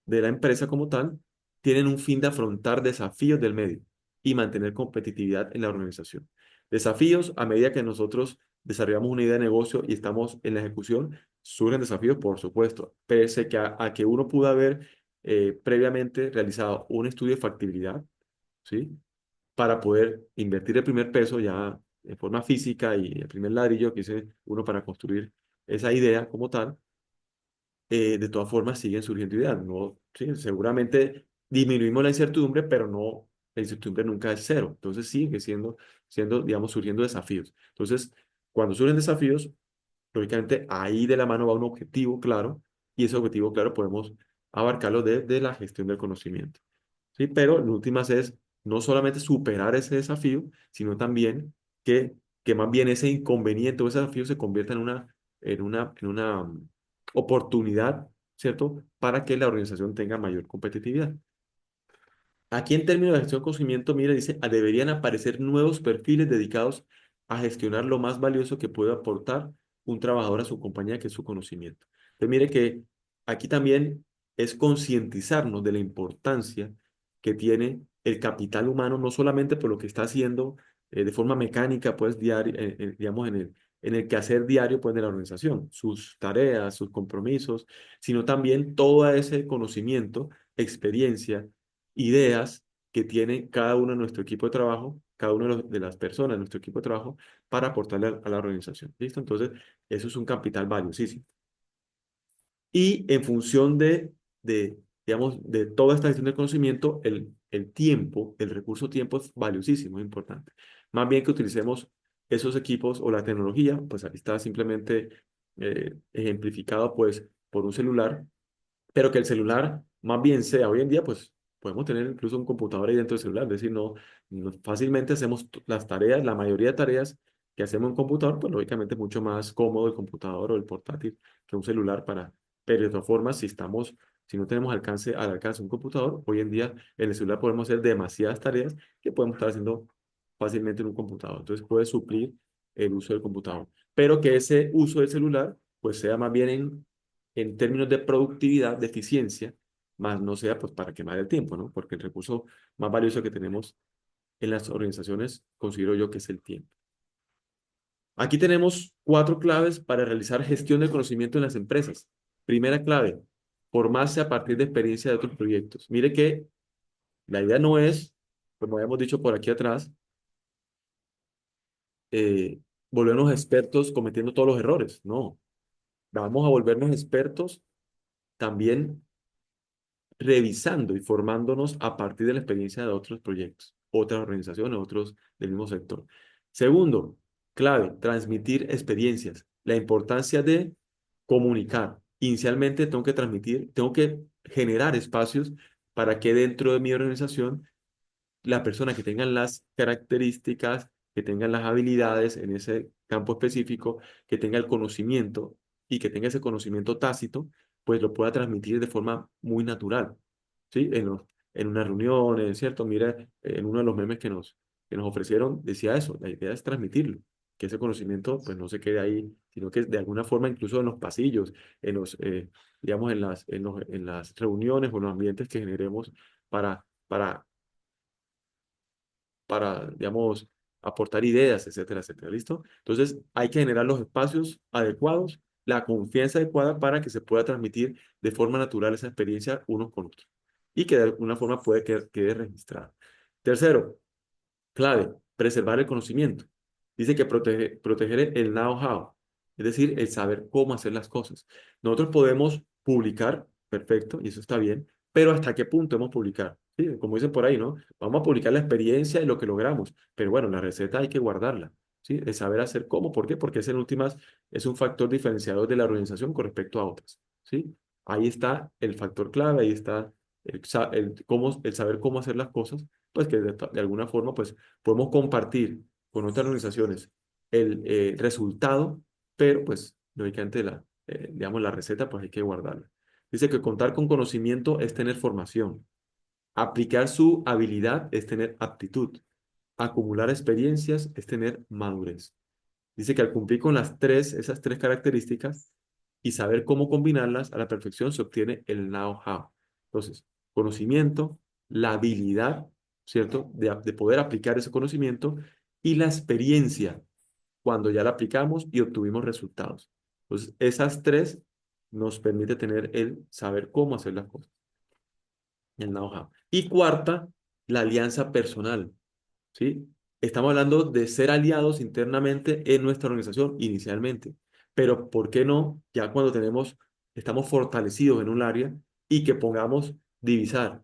de la empresa como tal, tienen un fin de afrontar desafíos del medio y mantener competitividad en la organización. Desafíos a medida que nosotros desarrollamos una idea de negocio y estamos en la ejecución, surgen desafíos, por supuesto, pese que a que uno pudo haber previamente realizado un estudio de factibilidad, ¿sí? Para poder invertir el primer peso ya de forma física y el primer ladrillo que hice uno para construir esa idea como tal, de todas formas siguen surgiendo ideas. No, sí, seguramente disminuimos la incertidumbre, pero no, la incertidumbre nunca es cero. Entonces sigue siendo, digamos, surgiendo desafíos. Entonces, cuando surgen desafíos, lógicamente ahí de la mano va un objetivo claro y ese objetivo claro podemos abarcarlo desde la gestión del conocimiento. ¿Sí? Pero en últimas es no solamente superar ese desafío, sino también que más bien ese inconveniente o ese desafío se convierta en una oportunidad, ¿cierto? Para que la organización tenga mayor competitividad. Aquí en términos de gestión de conocimiento, mira, dice, deberían aparecer nuevos perfiles dedicados a gestionar lo más valioso que puede aportar un trabajador a su compañía, que es su conocimiento. Entonces, mire que aquí también es concientizarnos de la importancia que tiene el capital humano, no solamente por lo que está haciendo de forma mecánica, pues, digamos, en el quehacer diario, pues, de la organización, sus tareas, sus compromisos, sino también todo ese conocimiento, experiencia, ideas que tiene cada uno de nuestro equipo de trabajo, cada una de las personas de nuestro equipo de trabajo para aportarle a la organización. ¿Listo? Entonces, eso es un capital valiosísimo. Y en función digamos, de toda esta gestión de conocimiento, el tiempo, el recurso tiempo es valiosísimo, es importante. Más bien que utilicemos esos equipos o la tecnología, pues aquí está simplemente ejemplificado pues por un celular, pero que el celular más bien sea hoy en día, pues podemos tener incluso un computador ahí dentro del celular, es decir, fácilmente hacemos las tareas, la mayoría de tareas que hacemos en computador, pues lógicamente es mucho más cómodo el computador o el portátil que un celular pero de todas formas, si no tenemos al alcance un computador, hoy en día en el celular podemos hacer demasiadas tareas que podemos estar haciendo fácilmente en un computador, entonces puede suplir el uso del computador, pero que ese uso del celular pues sea más bien en términos de productividad, de eficiencia, más no sea pues para quemar el tiempo, ¿no? Porque el recurso más valioso que tenemos en las organizaciones, considero yo que es el tiempo. Aquí tenemos 4 claves para realizar gestión de conocimiento en las empresas. Primera clave, formarse a partir de experiencia de otros proyectos. Mire que la idea no es, como habíamos dicho por aquí atrás, eh, volvernos expertos cometiendo todos los errores. No, vamos a volvernos expertos también revisando y formándonos a partir de la experiencia de otros proyectos, otras organizaciones, otros del mismo sector. Segundo, clave, transmitir experiencias. La importancia de comunicar. Inicialmente tengo que generar espacios para que dentro de mi organización la persona que tenga las características, que tenga las habilidades en ese campo específico, que tenga el conocimiento y que tenga ese conocimiento tácito, pues lo pueda transmitir de forma muy natural, ¿sí? en una reunión, ¿cierto? Mira, en uno de los memes que nos ofrecieron, decía eso, la idea es transmitirlo, que ese conocimiento pues no se quede ahí, sino que de alguna forma incluso en los pasillos, digamos, en las reuniones o en los ambientes que generemos para, para, digamos, aportar ideas, etcétera, etcétera. ¿Listo? Entonces, hay que generar los espacios adecuados, la confianza adecuada para que se pueda transmitir de forma natural esa experiencia unos con otros y que de alguna forma puede quede registrada. Tercero, clave, preservar el conocimiento. Dice que proteger el know-how, es decir, el saber cómo hacer las cosas. Nosotros podemos publicar, perfecto, y eso está bien, pero ¿hasta qué punto hemos publicar? ¿Sí? Como dicen por ahí, ¿no? Vamos a publicar la experiencia y lo que logramos, pero bueno, la receta hay que guardarla, ¿sí? El saber hacer cómo, ¿por qué? Porque ese en últimas es un factor diferenciador de la organización con respecto a otras, ¿sí? Ahí está el factor clave, ahí está el saber cómo hacer las cosas, pues que de alguna forma, pues podemos compartir con otras organizaciones el resultado, pero pues lógicamente digamos, la receta pues hay que guardarla. Dice que contar con conocimiento es tener formación. Aplicar su habilidad es tener aptitud. Acumular experiencias es tener madurez. Dice que al cumplir con esas tres características y saber cómo combinarlas a la perfección se obtiene el know-how. Entonces, conocimiento, la habilidad, ¿cierto? De poder aplicar ese conocimiento y la experiencia cuando ya la aplicamos y obtuvimos resultados. Entonces, esas tres nos permite tener el saber cómo hacer las cosas, el know-how. Y cuarta, la alianza personal. ¿Sí? Estamos hablando de ser aliados internamente en nuestra organización inicialmente, pero ¿por qué no ya cuando estamos fortalecidos en un área y que pongamos divisar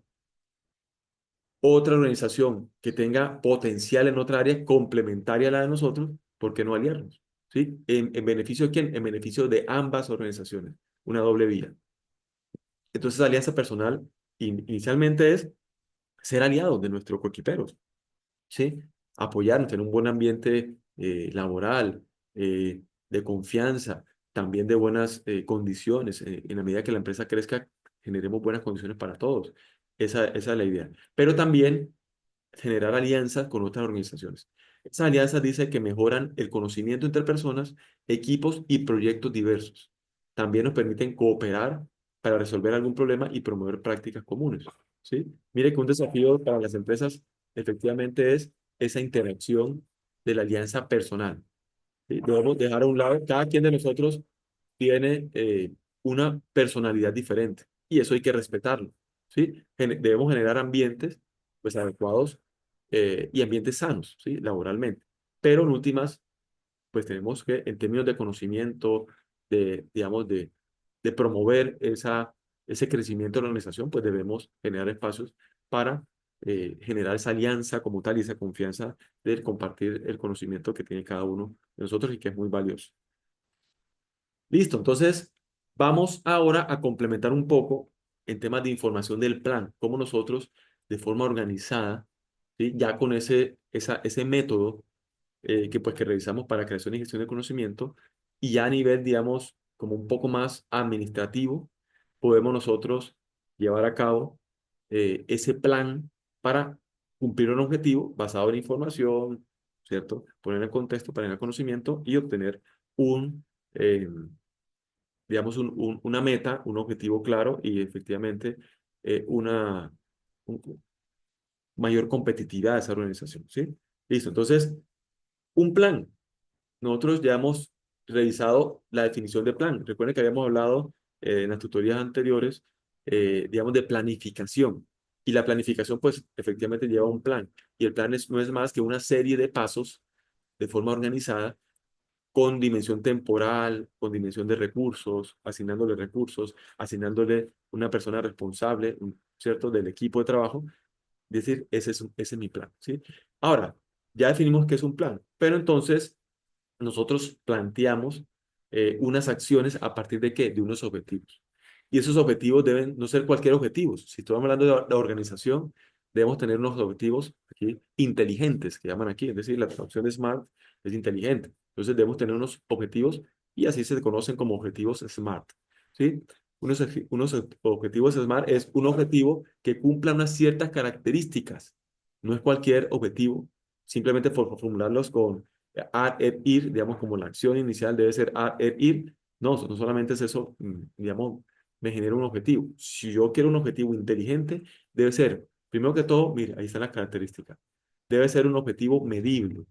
otra organización que tenga potencial en otra área complementaria a la de nosotros? ¿Por qué no aliarnos? ¿Sí? ¿En beneficio de quién? En beneficio de ambas organizaciones, una doble vía. Entonces, alianza personal inicialmente es ser aliados de nuestros coequiperos. ¿Sí? Apoyarnos, tener un buen ambiente laboral, de confianza, también de buenas condiciones. En la medida que la empresa crezca, generemos buenas condiciones para todos. Esa es la idea. Pero también generar alianzas con otras organizaciones. Esas alianzas dice que mejoran el conocimiento entre personas, equipos y proyectos diversos. También nos permiten cooperar para resolver algún problema y promover prácticas comunes. ¿Sí? Mire que un desafío para las empresas efectivamente es esa interacción de la alianza personal. ¿Sí? Debemos dejar a un lado, cada quien de nosotros tiene una personalidad diferente y eso hay que respetarlo. ¿Sí? Debemos generar ambientes pues, adecuados y ambientes sanos, ¿sí? Laboralmente. Pero en últimas, pues tenemos que, en términos de conocimiento, digamos, de promover ese crecimiento de la organización, pues debemos generar espacios para generar esa alianza como tal y esa confianza de compartir el conocimiento que tiene cada uno de nosotros y que es muy valioso. Listo, entonces vamos ahora a complementar un poco en temas de información del plan, cómo nosotros de forma organizada, ¿sí? Ya con ese método que realizamos para creación y gestión de conocimiento, y ya a nivel, digamos, como un poco más administrativo, podemos nosotros llevar a cabo ese plan para cumplir un objetivo basado en información, ¿cierto? Poner en contexto para el conocimiento y obtener un, eh, digamos, una meta, un objetivo claro y efectivamente un mayor competitividad de esa organización, ¿sí? Listo, entonces, un plan. Nosotros ya hemos revisado la definición de plan. Recuerden que habíamos hablado en las tutorías anteriores, digamos, de planificación. Y la planificación, pues, efectivamente lleva un plan. Y el plan no es más que una serie de pasos de forma organizada, con dimensión temporal, con dimensión de recursos, asignándole una persona responsable, ¿cierto?, del equipo de trabajo. Es decir, ese es mi plan, ¿sí? Ahora, ya definimos qué es un plan, pero entonces nosotros planteamos unas acciones a partir de qué? De unos objetivos. Y esos objetivos deben no ser cualquier objetivo. Si estamos hablando de la organización, debemos tener unos objetivos aquí inteligentes, que llaman aquí. Es decir, la traducción de SMART es inteligente. Entonces debemos tener unos objetivos y así se conocen como objetivos SMART. ¿Sí? unos objetivos SMART es un objetivo que cumpla unas ciertas características. No es cualquier objetivo, simplemente por formularlos con AR, ER, digamos, como la acción inicial debe ser AR, ER. No, no solamente es eso, digamos, me genera un objetivo. Si yo quiero un objetivo inteligente, debe ser, primero que todo, mira, ahí está la característica. Debe ser un objetivo medible.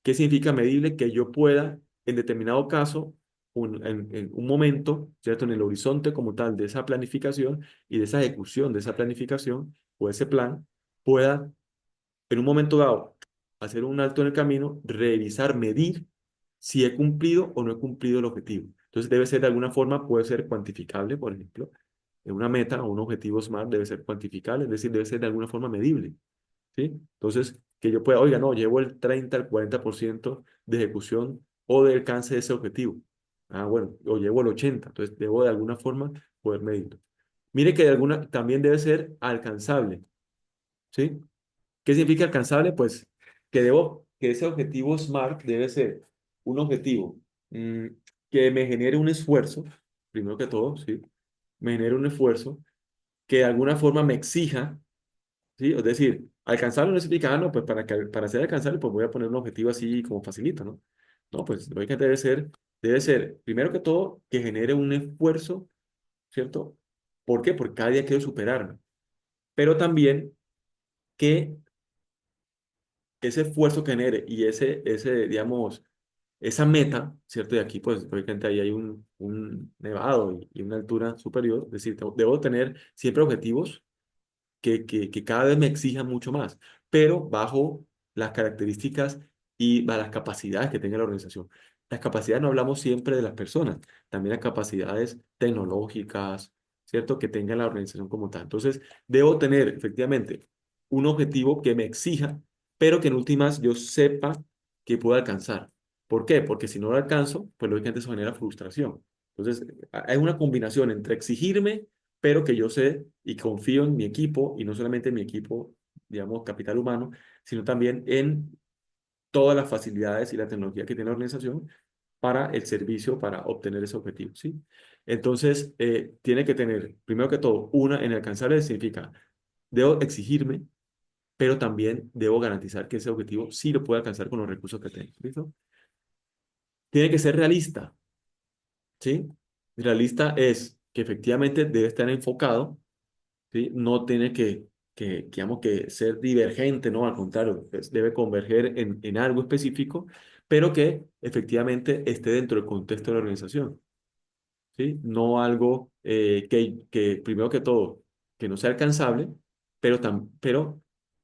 ¿Qué significa medible? Que yo pueda, en determinado caso, en un momento, ¿cierto? En el horizonte como tal de esa planificación y de esa ejecución de esa planificación o ese plan, pueda, en un momento dado, hacer un alto en el camino, revisar, medir si he cumplido o no he cumplido el objetivo. Entonces debe ser de alguna forma, puede ser cuantificable, por ejemplo, en una meta o un objetivo SMART debe ser cuantificable, es decir, debe ser de alguna forma medible. ¿Sí? Entonces, que yo pueda, oiga, no, llevo el 30 al 40% de ejecución o de alcance de ese objetivo. Ah, bueno, o llevo el 80, entonces debo de alguna forma poder medirlo. Mire que de alguna, también debe ser alcanzable, ¿sí? ¿Qué significa alcanzable? Pues que ese objetivo SMART debe ser un objetivo mm, que me genere un esfuerzo, primero que todo, ¿sí? Me genere un esfuerzo que de alguna forma me exija. ¿Sí? Es decir, alcanzarlo no significa, no, pues para ser alcanzable, pues voy a poner un objetivo así como facilito, ¿no? No, pues lógicamente debe ser, primero que todo, que genere un esfuerzo, ¿cierto? ¿Por qué? Porque cada día quiero superarme. Pero también que ese esfuerzo que genere y digamos, esa meta, ¿cierto? Y aquí, pues, lógicamente ahí hay un nevado y una altura superior, es decir, debo tener siempre objetivos que cada vez me exijan mucho más, pero bajo las características y las capacidades que tenga la organización. Las capacidades no hablamos siempre de las personas, también las capacidades tecnológicas, ¿cierto? Que tenga la organización como tal. Entonces, debo tener efectivamente un objetivo que me exija, pero que en últimas yo sepa que puedo alcanzar. ¿Por qué? Porque si no lo alcanzo, pues lógicamente eso genera frustración. Entonces, hay una combinación entre exigirme pero que yo sé y confío en mi equipo, y no solamente en mi equipo, digamos, capital humano, sino también en todas las facilidades y la tecnología que tiene la organización para el servicio, para obtener ese objetivo, ¿sí? Entonces, tiene que tener, primero que todo, una en alcanzable significa, debo exigirme, pero también debo garantizar que ese objetivo sí lo puedo alcanzar con los recursos que tengo, ¿listo? Tiene que ser realista, ¿sí? Realista es que efectivamente debe estar enfocado. ¿Sí? No tiene digamos, que ser divergente, ¿no? Al contrario, debe converger en algo específico, pero que efectivamente esté dentro del contexto de la organización, ¿sí? No algo primero que todo, que no sea alcanzable,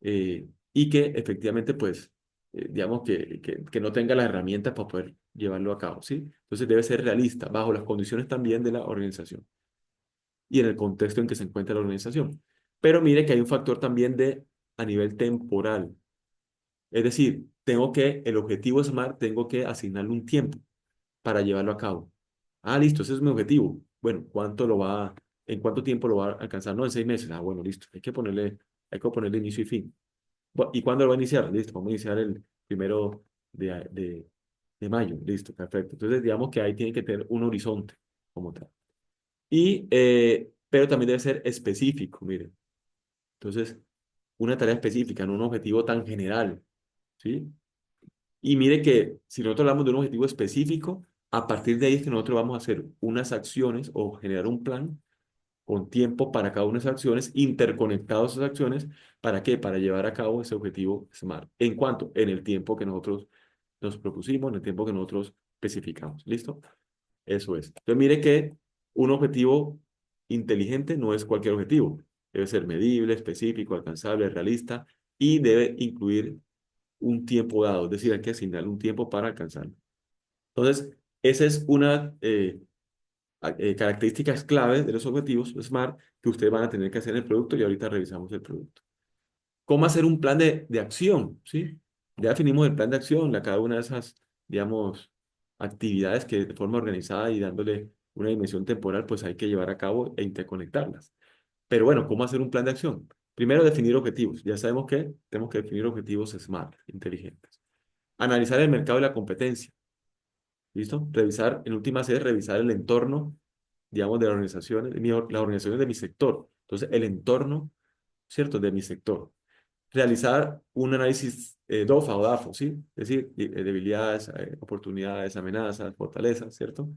y que efectivamente, pues, digamos, que no tenga las herramientas para poder llevarlo a cabo, ¿sí? Entonces debe ser realista, bajo las condiciones también de la organización y en el contexto en que se encuentra la organización. Pero mire que hay un factor también a nivel temporal. Es decir, el objetivo SMART, tengo que asignarle un tiempo para llevarlo a cabo. Ah, listo, ese es mi objetivo. Bueno, ¿en cuánto tiempo lo va a alcanzar? No, en 6 meses. Ah, bueno, listo. Hay que ponerle inicio y fin. ¿Y cuándo lo va a iniciar? Listo, vamos a iniciar el 1 de mayo. Listo, perfecto. Entonces, digamos que ahí tiene que tener un horizonte como tal. Pero también debe ser específico, mire. Entonces, una tarea específica, no un objetivo tan general, ¿sí? Y mire que si nosotros hablamos de un objetivo específico, a partir de ahí es que nosotros vamos a hacer unas acciones o generar un plan con tiempo para cada una de esas acciones, interconectados esas acciones, ¿para qué? Para llevar a cabo ese objetivo SMART. ¿En cuánto? En el tiempo que nosotros nos propusimos, en el tiempo que nosotros especificamos. ¿Listo? Eso es. Entonces, mire que un objetivo inteligente no es cualquier objetivo. Debe ser medible, específico, alcanzable, realista y debe incluir un tiempo dado. Es decir, hay que asignarle un tiempo para alcanzarlo. Entonces, esa es una características clave de los objetivos SMART que ustedes van a tener que hacer en el producto y ahorita revisamos el producto. ¿Cómo hacer un plan de acción? ¿Sí? Ya definimos el plan de acción, cada una de esas, digamos, actividades que de forma organizada y dándole una dimensión temporal, pues hay que llevar a cabo e interconectarlas. Pero bueno, ¿cómo hacer un plan de acción? Primero, definir objetivos. Ya sabemos que tenemos que definir objetivos SMART, inteligentes. Analizar el mercado y la competencia. ¿Listo? En últimas es revisar el entorno digamos, de las organizaciones, las organizaciones de mi sector. Entonces, el entorno, ¿cierto?, de mi sector. Realizar un análisis DOFA o DAFO, ¿sí? Es decir, debilidades, oportunidades, amenazas, fortalezas, ¿cierto?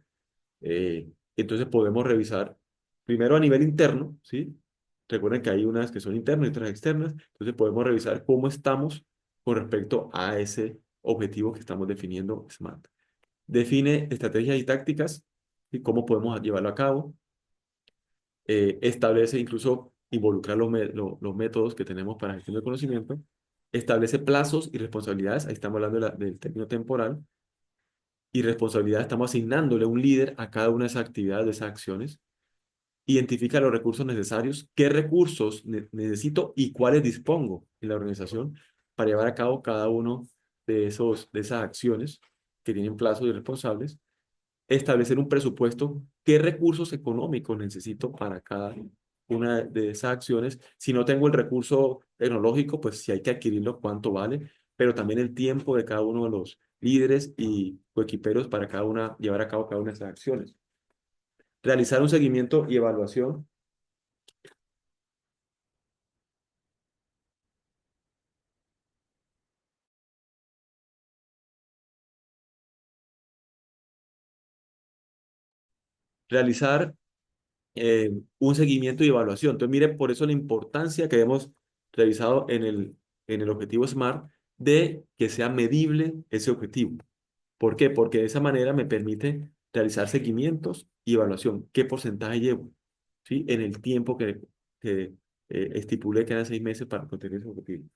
Entonces podemos revisar primero a nivel interno, ¿sí? Recuerden que hay unas que son internas y otras externas. Entonces podemos revisar cómo estamos con respecto a ese objetivo que estamos definiendo SMART. Define estrategias y tácticas y cómo podemos llevarlo a cabo. Establece incluso involucrar los métodos que tenemos para gestión del conocimiento. Establece plazos y responsabilidades. Ahí estamos hablando del término temporal. Y responsabilidad, estamos asignándole un líder a cada una de esas actividades, de esas acciones. Identifica los recursos necesarios, qué recursos necesito y cuáles dispongo en la organización para llevar a cabo cada uno de esas acciones que tienen plazos y responsables. Establecer un presupuesto, qué recursos económicos necesito para cada una de esas acciones. Si no tengo el recurso tecnológico, pues si hay que adquirirlo, cuánto vale, pero también el tiempo de cada uno de los líderes y coequiperos para llevar a cabo cada una de esas acciones. Realizar un seguimiento y evaluación. Realizar un seguimiento y evaluación. Entonces, mire, por eso la importancia que hemos revisado en el objetivo SMART de que sea medible ese objetivo. ¿Por qué? Porque de esa manera me permite realizar seguimientos y evaluación. ¿Qué porcentaje llevo? ¿Sí? En el tiempo que estipulé que eran 6 meses para conseguir ese objetivo.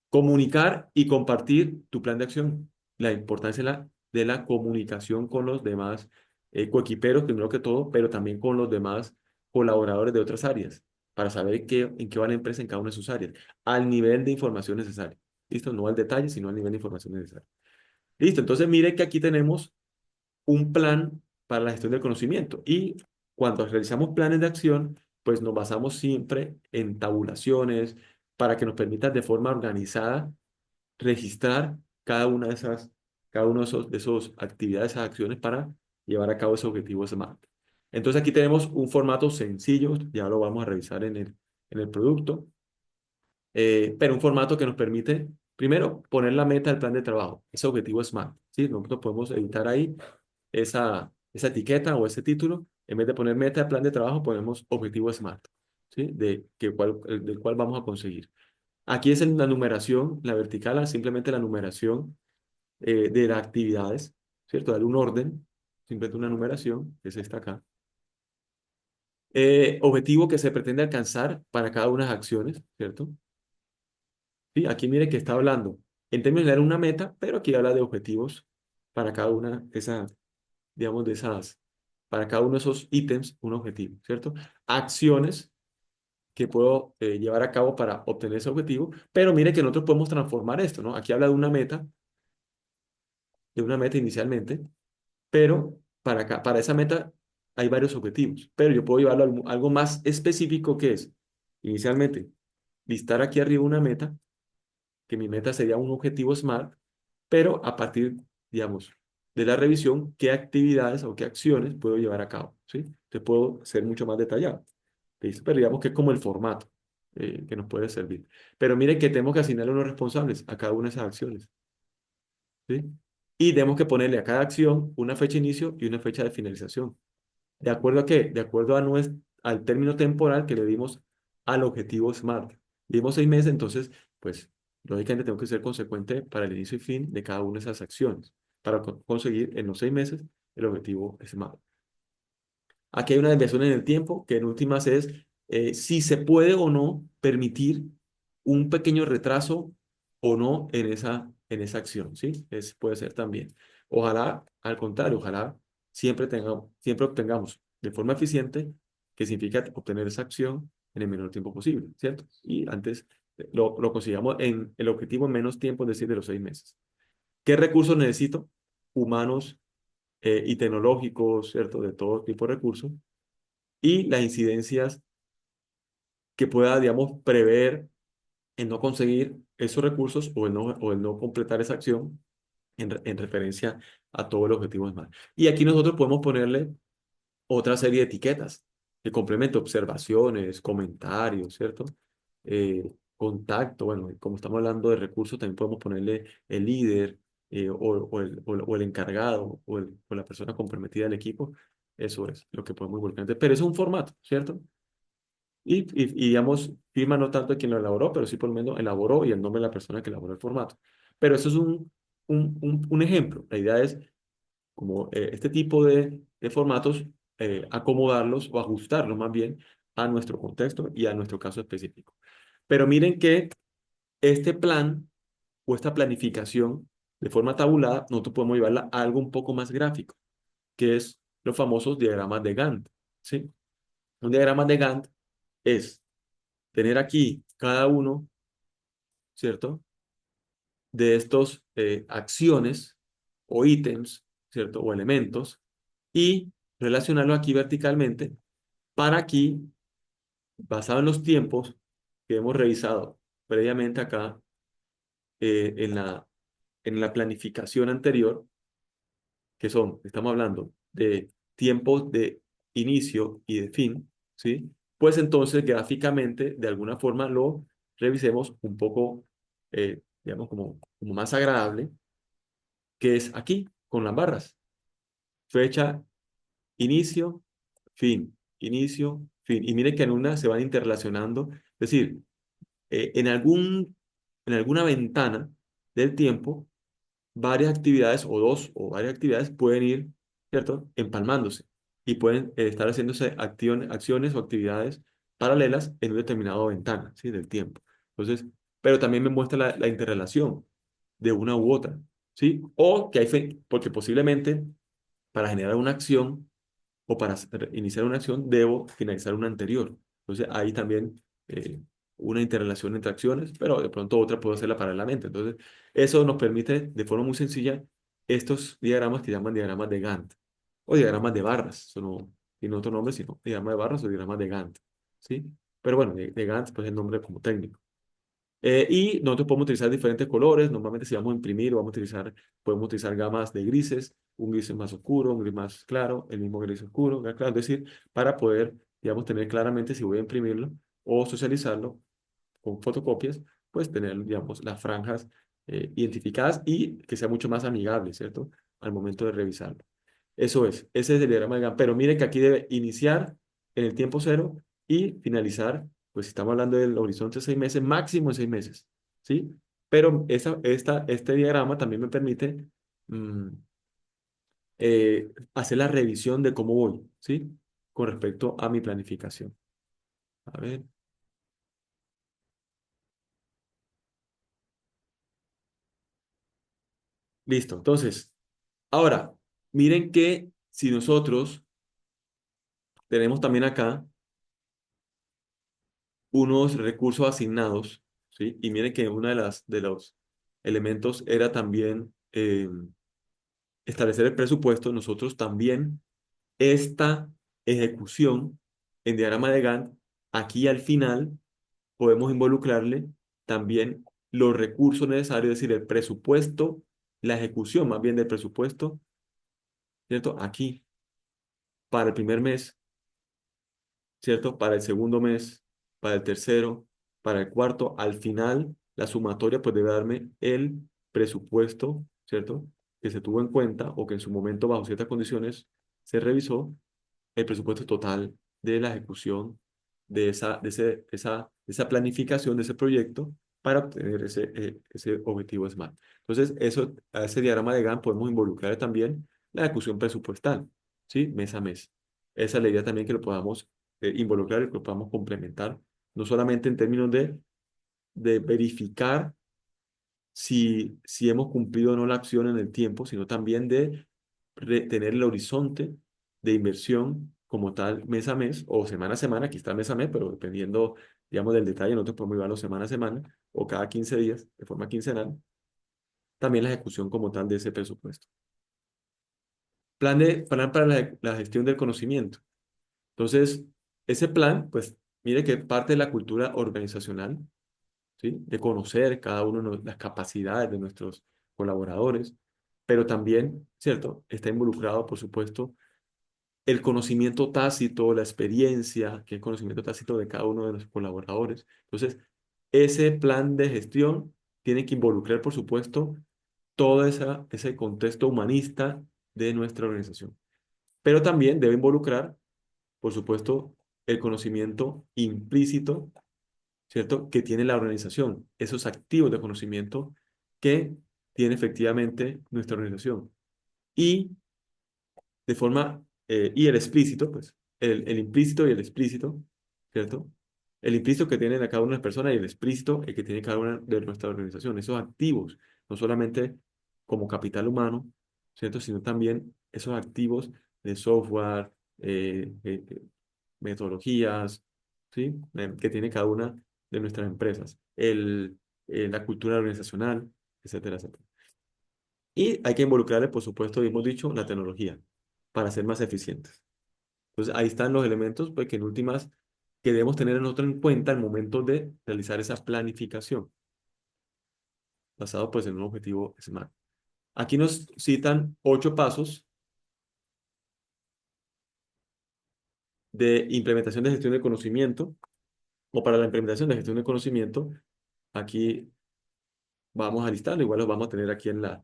Comunicar y compartir tu plan de acción. La importancia de la comunicación con los demás coequiperos, primero que todo, pero también con los demás colaboradores de otras áreas, para saber en qué va la empresa en cada una de sus áreas, al nivel de información necesaria. ¿Listo? No al detalle, sino al nivel de información necesaria. Listo, entonces mire que aquí tenemos un plan para la gestión del conocimiento y cuando realizamos planes de acción, pues nos basamos siempre en tabulaciones para que nos permitan de forma organizada registrar cada uno de esos actividades, esas acciones para llevar a cabo ese objetivo SMART. Entonces aquí tenemos un formato sencillo, ya lo vamos a revisar en el producto, pero un formato que nos permite, primero, poner la meta del plan de trabajo, ese objetivo SMART, ¿sí? Nosotros podemos editar ahí esa etiqueta o ese título, en vez de poner meta del plan de trabajo, ponemos objetivo SMART, ¿sí? Del cual vamos a conseguir. Aquí es en la numeración, la vertical, simplemente la numeración de las actividades, ¿cierto? Darle un orden, simplemente una numeración, que es esta acá. Objetivo que se pretende alcanzar para cada una de las acciones, ¿cierto? Sí, aquí mire que está hablando, en términos de dar una meta, pero aquí habla de objetivos para cada una de esas, digamos, para cada uno de esos ítems, un objetivo, ¿cierto? Acciones que puedo llevar a cabo para obtener ese objetivo, pero mire que nosotros podemos transformar esto, ¿no? Aquí habla de una meta inicialmente, pero para esa meta hay varios objetivos, pero yo puedo llevarlo a algo más específico que es, inicialmente, listar aquí arriba una meta, que mi meta sería un objetivo SMART, pero a partir, digamos, de la revisión, qué actividades o qué acciones puedo llevar a cabo, ¿sí? Entonces puedo ser mucho más detallado. ¿Listo? Pero digamos que es como el formato que nos puede servir. Pero mire que tenemos que asignarle unos responsables a cada una de esas acciones, ¿sí? Y tenemos que ponerle a cada acción una fecha de inicio y una fecha de finalización. ¿De acuerdo a qué? De acuerdo al término temporal que le dimos al objetivo SMART. Le dimos 6 meses, entonces, pues, lógicamente tengo que ser consecuente para el inicio y fin de cada una de esas acciones, para conseguir en los 6 meses el objetivo SMART. Aquí hay una desviación en el tiempo, que en últimas es si se puede o no permitir un pequeño retraso o no en esa acción, ¿sí? Puede ser también. Ojalá, al contrario, ojalá siempre obtengamos de forma eficiente, que significa obtener esa acción en el menor tiempo posible, ¿cierto? Y antes lo consigamos en el objetivo en menos tiempo, es decir, de los 6 meses. ¿Qué recursos necesito? Humanos y tecnológicos, ¿cierto? De todo tipo de recursos. Y las incidencias que pueda, digamos, prever en no conseguir esos recursos o el no completar esa acción en referencia a todo el objetivo SMART. Y aquí nosotros podemos ponerle otra serie de etiquetas que complemento, observaciones, comentarios, ¿cierto? Contacto, bueno, como estamos hablando de recursos, también podemos ponerle el líder o el encargado o la persona comprometida del equipo. Eso es lo que podemos involucrar. Pero es un formato, ¿cierto? Digamos, firma no tanto de quien lo elaboró, pero sí por lo menos elaboró y el nombre de la persona que elaboró el formato. Pero eso es un ejemplo. La idea es, como este tipo de formatos, acomodarlos o ajustarlos más bien a nuestro contexto y a nuestro caso específico. Pero miren que este plan o esta planificación de forma tabulada, nosotros podemos llevarla a algo un poco más gráfico, que es los famosos diagramas de Gantt, ¿sí? Un diagrama de Gantt es tener aquí cada uno, ¿cierto? De estos acciones o ítems, ¿cierto? O elementos y relacionarlo aquí verticalmente para aquí, basado en los tiempos que hemos revisado previamente acá eh, en la, en la planificación anterior, que estamos hablando de tiempos de inicio y de fin, ¿sí? Pues entonces gráficamente, de alguna forma, lo revisemos un poco, digamos, como más agradable, que es aquí, con las barras. Fecha, inicio, fin, inicio, fin. Y mire que en una se van interrelacionando, es decir, en alguna ventana del tiempo, varias actividades o dos o varias actividades pueden ir, ¿cierto?, empalmándose y pueden estar haciéndose acciones o actividades paralelas en una determinada ventana, ¿sí?, del tiempo. Entonces, pero también me muestra la interrelación de una u otra, ¿sí? O que porque posiblemente para generar una acción o para iniciar una acción debo finalizar una anterior. Entonces, hay también una interrelación entre acciones, pero de pronto otra puedo hacerla paralelamente. Entonces, eso nos permite de forma muy sencilla estos diagramas que llaman diagramas de Gantt o diagramas de barras. Eso no tiene otro nombre, sino diagramas de barras o diagramas de Gantt, ¿sí? Pero bueno, de Gantt pues es el nombre como técnico. Y nosotros podemos utilizar diferentes colores. Normalmente si vamos a imprimir, podemos utilizar gamas de grises, un gris más oscuro, un gris más claro, el mismo gris oscuro, gris claro. Es decir, para poder, digamos, tener claramente si voy a imprimirlo o socializarlo con fotocopias, pues tener, digamos, las franjas identificadas y que sea mucho más amigable, ¿cierto? Al momento de revisarlo. Ese es el diagrama de Gantt. Pero miren que aquí debe iniciar en el tiempo cero y finalizar, pues si estamos hablando del horizonte de 6 meses, máximo en 6 meses, ¿sí? Pero este diagrama también me permite mm, hacer la revisión de cómo voy, ¿sí? Con respecto a mi planificación. A ver, listo. Entonces, ahora, miren que si nosotros tenemos también acá unos recursos asignados, ¿sí? Y miren que uno de los elementos era también establecer el presupuesto. Nosotros también esta ejecución en diagrama de Gantt, aquí al final podemos involucrarle también los recursos necesarios, es decir, el presupuesto, la ejecución más bien del presupuesto, ¿cierto? Aquí, para el primer mes, ¿cierto? Para el segundo mes, para el tercero, para el cuarto, al final, la sumatoria pues debe darme el presupuesto, ¿cierto? Que se tuvo en cuenta o que en su momento bajo ciertas condiciones se revisó, el presupuesto total de la ejecución de esa planificación de ese proyecto para obtener ese objetivo SMART. Entonces, a ese diagrama de Gantt podemos involucrar también la ejecución presupuestal, ¿sí? Mes a mes. Esa es la idea también que lo podamos involucrar y que lo podamos complementar, no solamente en términos de verificar si hemos cumplido o no la acción en el tiempo, sino también de tener el horizonte de inversión como tal mes a mes o semana a semana. Aquí está mes a mes, pero dependiendo, digamos, del detalle, nosotros podemos llevarlo semana a semana o cada 15 días de forma quincenal. También la ejecución como tal de ese presupuesto. Plan para la gestión del conocimiento. Entonces, ese plan, pues, mire que parte de la cultura organizacional, ¿sí? De conocer cada uno de las capacidades de nuestros colaboradores, pero también, ¿cierto? Está involucrado, por supuesto, el conocimiento tácito, la experiencia, que es conocimiento tácito de cada uno de los colaboradores. Entonces, ese plan de gestión tiene que involucrar, por supuesto, todo ese contexto humanista de nuestra organización. Pero también debe involucrar, por supuesto, el conocimiento implícito, ¿cierto?, que tiene la organización, esos activos de conocimiento que tiene efectivamente nuestra organización. Y de forma, y el explícito, pues, el implícito y el explícito, ¿cierto? El implícito que tiene cada una de las personas y el explícito el que tiene cada una de nuestra organización. Esos activos, no solamente como capital humano, ¿cierto? Sino también esos activos de software, metodologías, ¿sí? Que tiene cada una de nuestras empresas. La cultura organizacional, etcétera, etcétera. Y hay que involucrarle, por supuesto, y hemos dicho, la tecnología para ser más eficientes. Entonces, ahí están los elementos pues, que en últimas que debemos tener nosotros en cuenta al momento de realizar esa planificación, basado pues en un objetivo SMART. Aquí nos citan 8 pasos de implementación de gestión de conocimiento, o para la implementación de gestión de conocimiento. Aquí vamos a listarlo, igual los vamos a tener aquí en las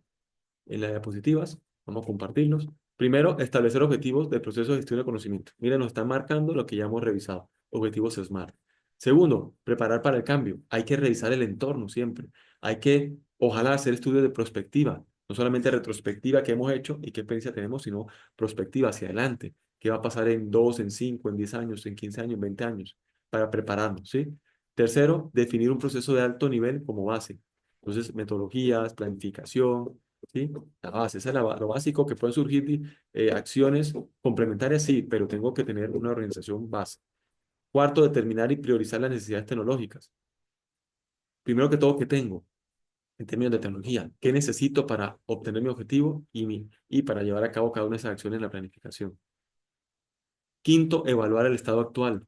diapositivas. Vamos a compartirlos. Primero, establecer objetivos del proceso de gestión de conocimiento. Miren, nos están marcando lo que ya hemos revisado, objetivos SMART. Segundo, preparar para el cambio. Hay que revisar el entorno siempre. Hay que, ojalá, hacer estudios de prospectiva. No solamente retrospectiva que hemos hecho y qué experiencia tenemos, sino prospectiva hacia adelante. ¿Qué va a pasar en 2, en 5, en 10 años, en 15 años, 20 años? Para prepararnos, ¿sí? Tercero, definir un proceso de alto nivel como base. Entonces, metodologías, planificación, ¿sí? La base, esa es lo básico que pueden surgir acciones complementarias, sí, pero tengo que tener una organización base. Cuarto, determinar y priorizar las necesidades tecnológicas. Primero que todo, ¿qué tengo en términos de tecnología? ¿Qué necesito para obtener mi objetivo y para llevar a cabo cada una de esas acciones en la planificación? Quinto, evaluar el estado actual.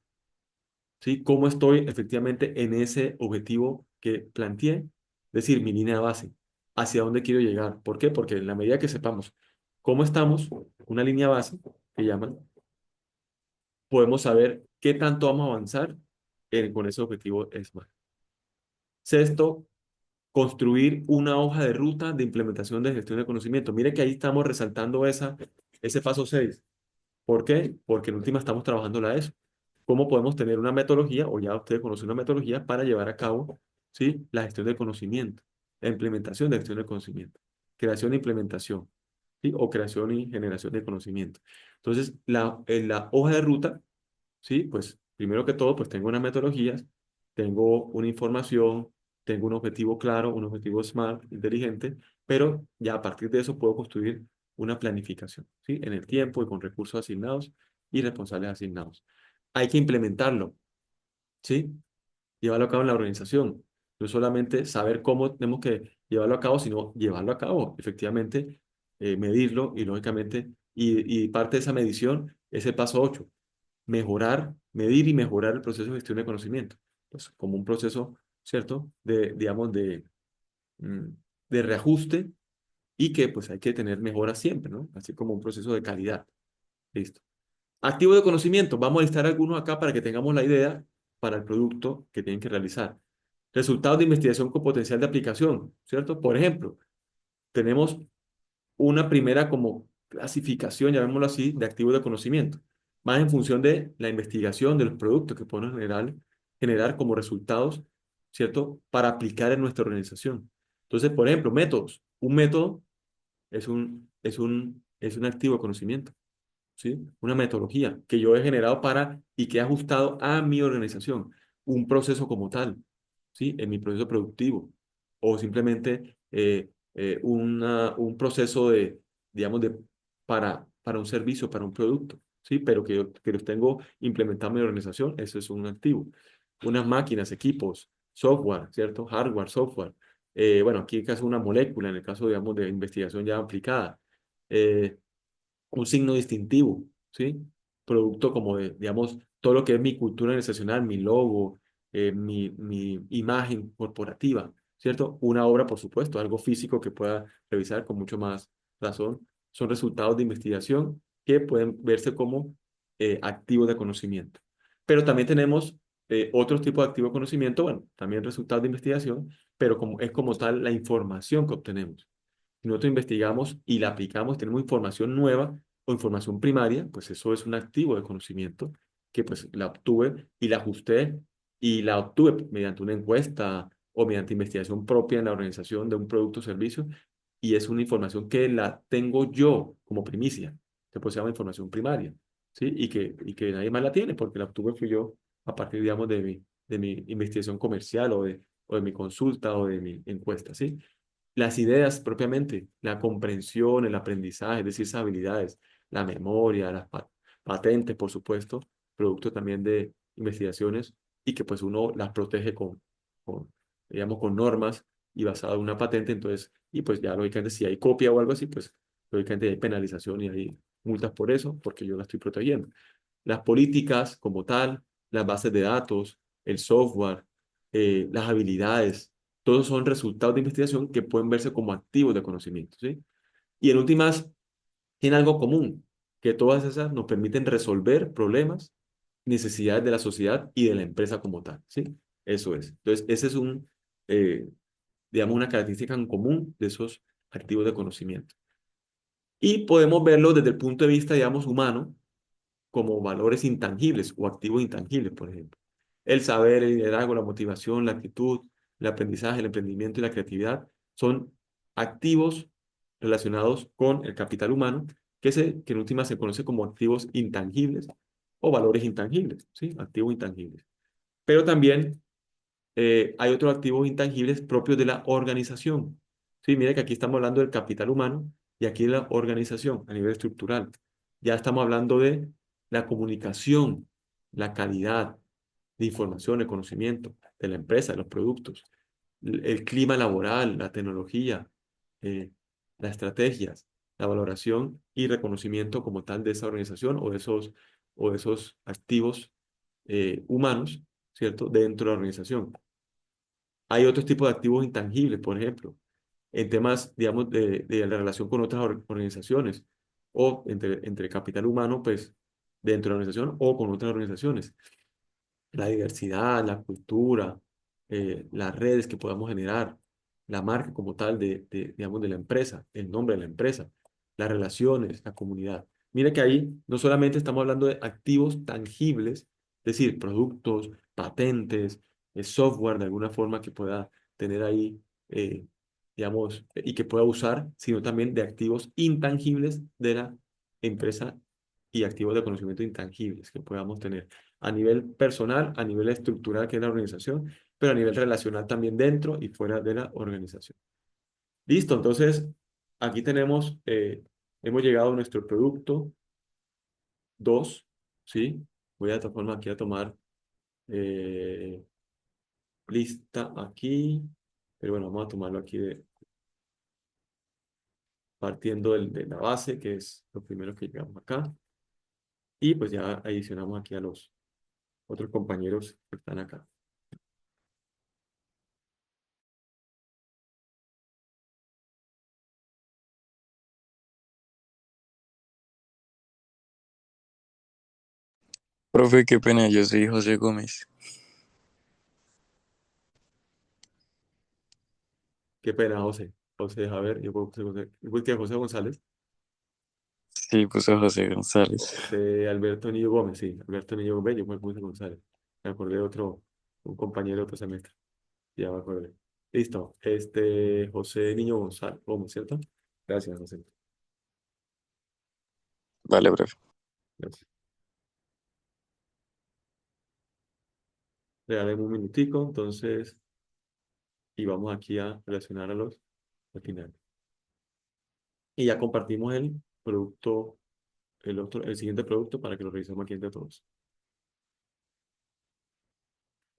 ¿Sí? ¿Cómo estoy efectivamente en ese objetivo que planteé? Es decir, mi línea de base. ¿Hacia dónde quiero llegar? ¿Por qué? Porque en la medida que sepamos cómo estamos, una línea base que llaman, podemos saber qué tanto vamos a avanzar con ese objetivo SMART. Sexto, construir una hoja de ruta de implementación de gestión de conocimiento. Mire que ahí estamos resaltando ese paso 6. ¿Por qué? Porque en última estamos trabajando la ESO. ¿Cómo podemos tener una metodología, o ya ustedes conocen una metodología, para llevar a cabo, ¿sí?, la gestión del conocimiento, la implementación de gestión del conocimiento, creación e implementación, ¿sí?, o creación y generación de conocimiento? Entonces, en la hoja de ruta, ¿sí?, pues primero que todo, pues tengo unas metodologías, tengo una información, tengo un objetivo claro, un objetivo SMART, inteligente, pero ya a partir de eso puedo construir una planificación, ¿sí?, en el tiempo y con recursos asignados y responsables asignados. Hay que implementarlo, ¿sí? Llevarlo a cabo en la organización. No solamente saber cómo tenemos que llevarlo a cabo, sino llevarlo a cabo, efectivamente, medirlo y lógicamente, y parte de esa medición es el paso 8, mejorar, medir y mejorar el proceso de gestión de conocimiento. Pues como un proceso, ¿cierto? Digamos, mm, de reajuste y que pues hay que tener mejoras siempre, ¿no? Así como un proceso de calidad. Listo. Activo de conocimiento. Vamos a listar algunos acá para que tengamos la idea para el producto que tienen que realizar. Resultados de investigación con potencial de aplicación, ¿cierto? Por ejemplo, tenemos una primera como clasificación, llamémoslo así, de activos de conocimiento, más en función de la investigación de los productos que podemos generar como resultados, ¿cierto? Para aplicar en nuestra organización. Entonces, por ejemplo, métodos. Un método es un activo de conocimiento. ¿Sí? Una metodología que yo he generado y que he ajustado a mi organización, un proceso como tal, ¿sí? En mi proceso productivo, o simplemente un proceso digamos, para un servicio, para un producto, ¿sí? Pero que los tengo implementado en mi organización, eso es un activo. Unas máquinas, equipos, software, ¿cierto? Hardware, software. Bueno, aquí es una molécula, en el caso, digamos, de investigación ya aplicada. Eh, un signo distintivo, ¿sí? Producto como de, digamos, todo lo que es mi cultura organizacional, mi logo, mi imagen corporativa, ¿cierto? Una obra, por supuesto, algo físico que pueda revisar con mucho más razón. Son resultados de investigación que pueden verse como activos de conocimiento. Pero también tenemos otros tipos de activos de conocimiento, bueno, también resultados de investigación, pero es como tal la información que obtenemos. Si nosotros investigamos y la aplicamos, tenemos información nueva o información primaria, pues eso es un activo de conocimiento que pues la obtuve y la ajusté y la obtuve mediante una encuesta o mediante investigación propia en la organización de un producto o servicio, y es una información que la tengo yo como primicia, que pues se llama información primaria, ¿sí? Y que nadie más la tiene porque la obtuve fui yo a partir, digamos, de mi investigación comercial o de mi consulta o de mi encuesta, ¿sí? Las ideas propiamente, la comprensión, el aprendizaje, es decir, esas habilidades, la memoria, las patentes, por supuesto, producto también de investigaciones y que pues uno las protege con, digamos, con normas y basado en una patente, entonces, y pues ya lógicamente si hay copia o algo así, pues lógicamente hay penalización y hay multas por eso, porque yo la estoy protegiendo. Las políticas como tal, las bases de datos, el software, las habilidades, todos son resultados de investigación que pueden verse como activos de conocimiento, ¿sí? Y en últimas, tiene algo común, que todas esas nos permiten resolver problemas, necesidades de la sociedad y de la empresa como tal, ¿sí? Eso es. Entonces, ese es eh, digamos, una característica en común de esos activos de conocimiento. Y podemos verlo desde el punto de vista, digamos, humano, como valores intangibles o activos intangibles, por ejemplo. El saber, el liderazgo, la motivación, la actitud, el aprendizaje, el emprendimiento y la creatividad son activos relacionados con el capital humano, que en última se conoce como activos intangibles o valores intangibles, ¿sí? Activos intangibles. Pero también hay otros activos intangibles propios de la organización. Sí, mire que aquí estamos hablando del capital humano y aquí de la organización a nivel estructural. Ya estamos hablando de la comunicación, la calidad de información, el conocimiento de la empresa, de los productos, el clima laboral, la tecnología, eh, las estrategias, la valoración y reconocimiento como tal de esa organización o de esos activos humanos, ¿cierto? Dentro de la organización. Hay otros tipos de activos intangibles, por ejemplo, en temas, digamos, de la relación con otras organizaciones o entre capital humano, pues, dentro de la organización o con otras organizaciones. La diversidad, la cultura, las redes que podamos generar, la marca como tal digamos, de la empresa, el nombre de la empresa, las relaciones, la comunidad. Mira que ahí no solamente estamos hablando de activos tangibles, es decir, productos, patentes, software de alguna forma que pueda tener ahí, digamos, y que pueda usar, sino también de activos intangibles de la empresa y activos de conocimiento intangibles que podamos tener a nivel personal, a nivel estructural que es la organización, pero a nivel relacional también dentro y fuera de la organización. Listo, entonces aquí hemos llegado a nuestro producto 2, ¿sí? Voy a de esta forma aquí a tomar eh, lista aquí, pero bueno, vamos a tomarlo aquí partiendo de la base, que es lo primero que llegamos acá, y pues ya adicionamos aquí a los otros compañeros que están acá. Profe, qué pena, yo soy José Gómez. Qué pena, José. José, a ver, yo puse José. Igual que José González. Sí, puso José González. José Alberto Niño Gómez, sí. Alberto Niño Gómez, yo me puse González. Me acordé de un compañero de otro semestre. Ya me acordé. Listo. José Niño González, Gómez, ¿cierto? Gracias, José. Vale, profe. Gracias. Regáleme un minutico, entonces, y vamos aquí a relacionar al final. Y ya compartimos el producto, el siguiente producto para que lo revisemos aquí entre todos.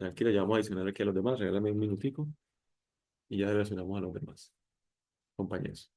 Aquí le vamos a adicionar aquí a los demás. Regálame un minutico y ya relacionamos a los demás compañeros.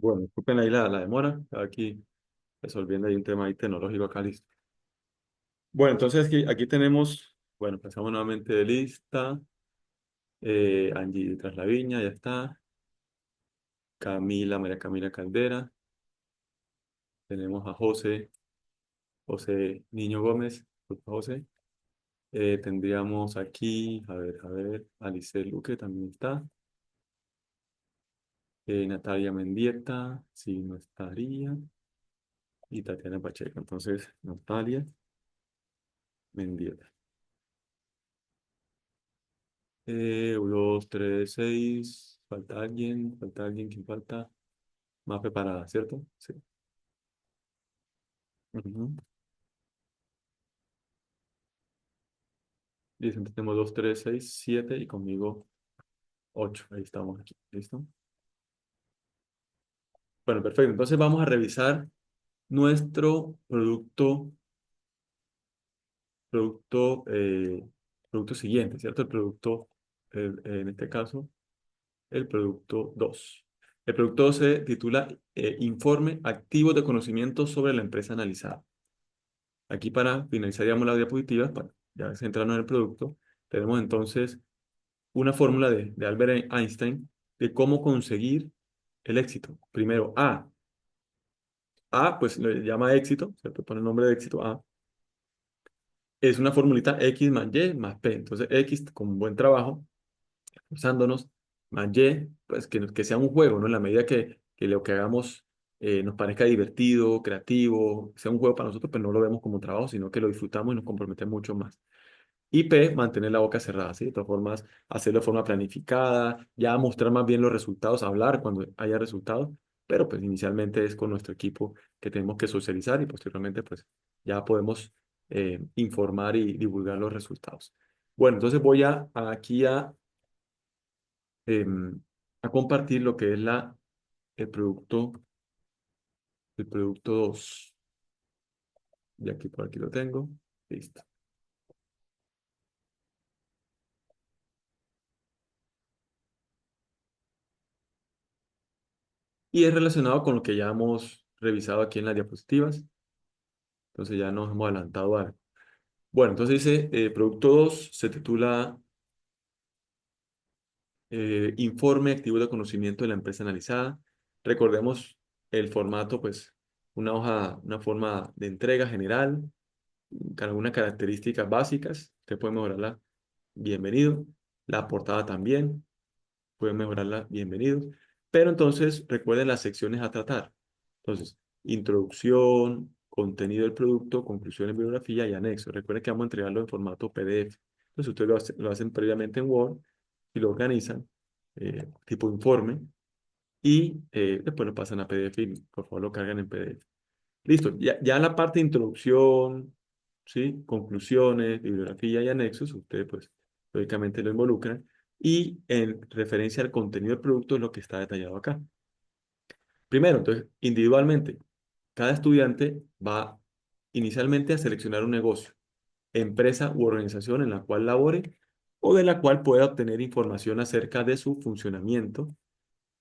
Bueno, disculpen ahí la demora. Estaba aquí resolviendo ahí un tema ahí tecnológico acá, listo. Bueno, entonces aquí tenemos, bueno, pasamos nuevamente de lista. Angie Traslaviña, ya está. Camila, María Camila Caldera. Tenemos a José Niño Gómez. José. Tendríamos aquí, a ver, Alice Luque también está. Natalia Mendieta, sí, no estaría. Y Tatiana Pacheco. Entonces, Natalia Mendieta. 2, 3, 6. Falta alguien. Falta alguien. ¿Quién falta? Más preparada, ¿cierto? Sí. Ujú. Listo, entonces tenemos 2, 3, 6, 7 y conmigo 8. Ahí estamos aquí. ¿Listo? Bueno, perfecto. Entonces vamos a revisar nuestro producto, producto siguiente, ¿cierto? El producto, en este caso, el producto 2. El producto 2 se titula Informe Activos de Conocimiento sobre la empresa analizada. Aquí para finalizaríamos las diapositivas, para ya centrarnos en el producto, tenemos entonces una fórmula de Albert Einstein de cómo conseguir el éxito. Primero, A, pues lo llama éxito, se pone el nombre de éxito, A. Es una formulita X más Y más P. Entonces, X con un buen trabajo, usándonos, más Y, pues que sea un juego, ¿no? En la medida que lo que hagamos nos parezca divertido, creativo, sea un juego para nosotros, pues no lo vemos como trabajo, sino que lo disfrutamos y nos comprometemos mucho más. Y P, mantener la boca cerrada, ¿sí? De todas formas, hacerlo de forma planificada, ya mostrar más bien los resultados, hablar cuando haya resultados, pero pues inicialmente es con nuestro equipo que tenemos que socializar y posteriormente pues ya podemos informar y divulgar los resultados. Bueno, entonces voy aquí em, a compartir lo que es el producto, el producto 2. Y aquí por aquí lo tengo. Listo. Y es relacionado con lo que ya hemos revisado aquí en las diapositivas. Entonces ya nos hemos adelantado algo. Bueno, entonces dice, producto 2 se titula Informe activo de conocimiento de la empresa analizada. Recordemos el formato, pues una forma de entrega general, con algunas características básicas. Usted puede mejorarla, bienvenido. La portada también, pueden mejorarla, bienvenidos. Pero entonces recuerden las secciones a tratar. Entonces, introducción, contenido del producto, conclusiones, bibliografía y anexo. Recuerden que vamos a entregarlo en formato PDF. Entonces, ustedes lo hacen previamente en Word y lo organizan, tipo informe, y después lo pasan a PDF y por favor lo cargan en PDF. Listo, ya en la parte de introducción, ¿sí? Conclusiones, bibliografía y anexos, ustedes pues lógicamente lo involucran. Y en referencia al contenido del producto es lo que está detallado acá. Primero, entonces, individualmente, cada estudiante va inicialmente a seleccionar un negocio, empresa u organización en la cual labore o de la cual pueda obtener información acerca de su funcionamiento,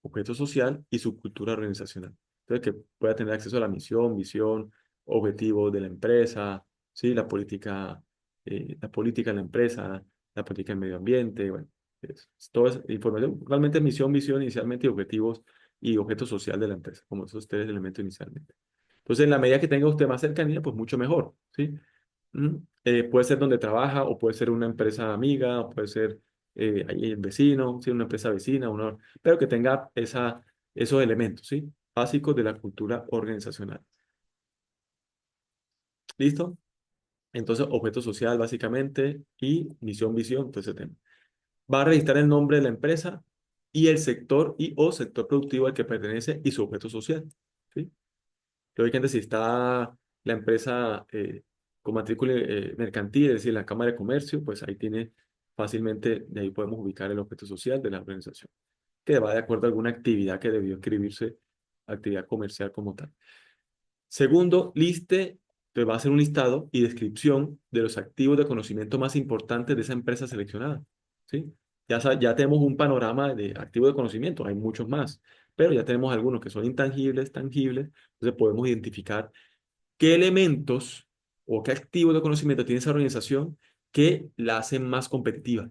objeto social y su cultura organizacional. Entonces, que pueda tener acceso a la misión, visión, objetivos de la empresa, ¿sí? La política de la empresa, la política del medio ambiente, bueno, toda esa información, realmente misión, visión inicialmente y objetivos y objeto social de la empresa, como esos tres elementos inicialmente. Entonces, en la medida que tenga usted más cercanía, pues mucho mejor, ¿sí? Puede ser donde trabaja o puede ser una empresa amiga, o puede ser ahí el vecino, ¿sí? Una empresa vecina, pero que tenga esos elementos, ¿sí? Básicos de la cultura organizacional. ¿Listo? Entonces, objeto social básicamente y misión, visión, entonces tema. Va a registrar el nombre de la empresa y el sector o sector productivo al que pertenece y su objeto social, ¿sí? Lógicamente, si está la empresa con matrícula mercantil, es decir, la Cámara de Comercio, pues ahí tiene fácilmente, de ahí podemos ubicar el objeto social de la organización, que va de acuerdo a alguna actividad que debió escribirse, actividad comercial como tal. Segundo, pues va a hacer un listado y descripción de los activos de conocimiento más importantes de esa empresa seleccionada, ¿sí? ya tenemos un panorama de activos de conocimiento, hay muchos más, pero ya tenemos algunos que son intangibles, tangibles, entonces podemos identificar qué elementos o qué activos de conocimiento tiene esa organización que la hacen más competitiva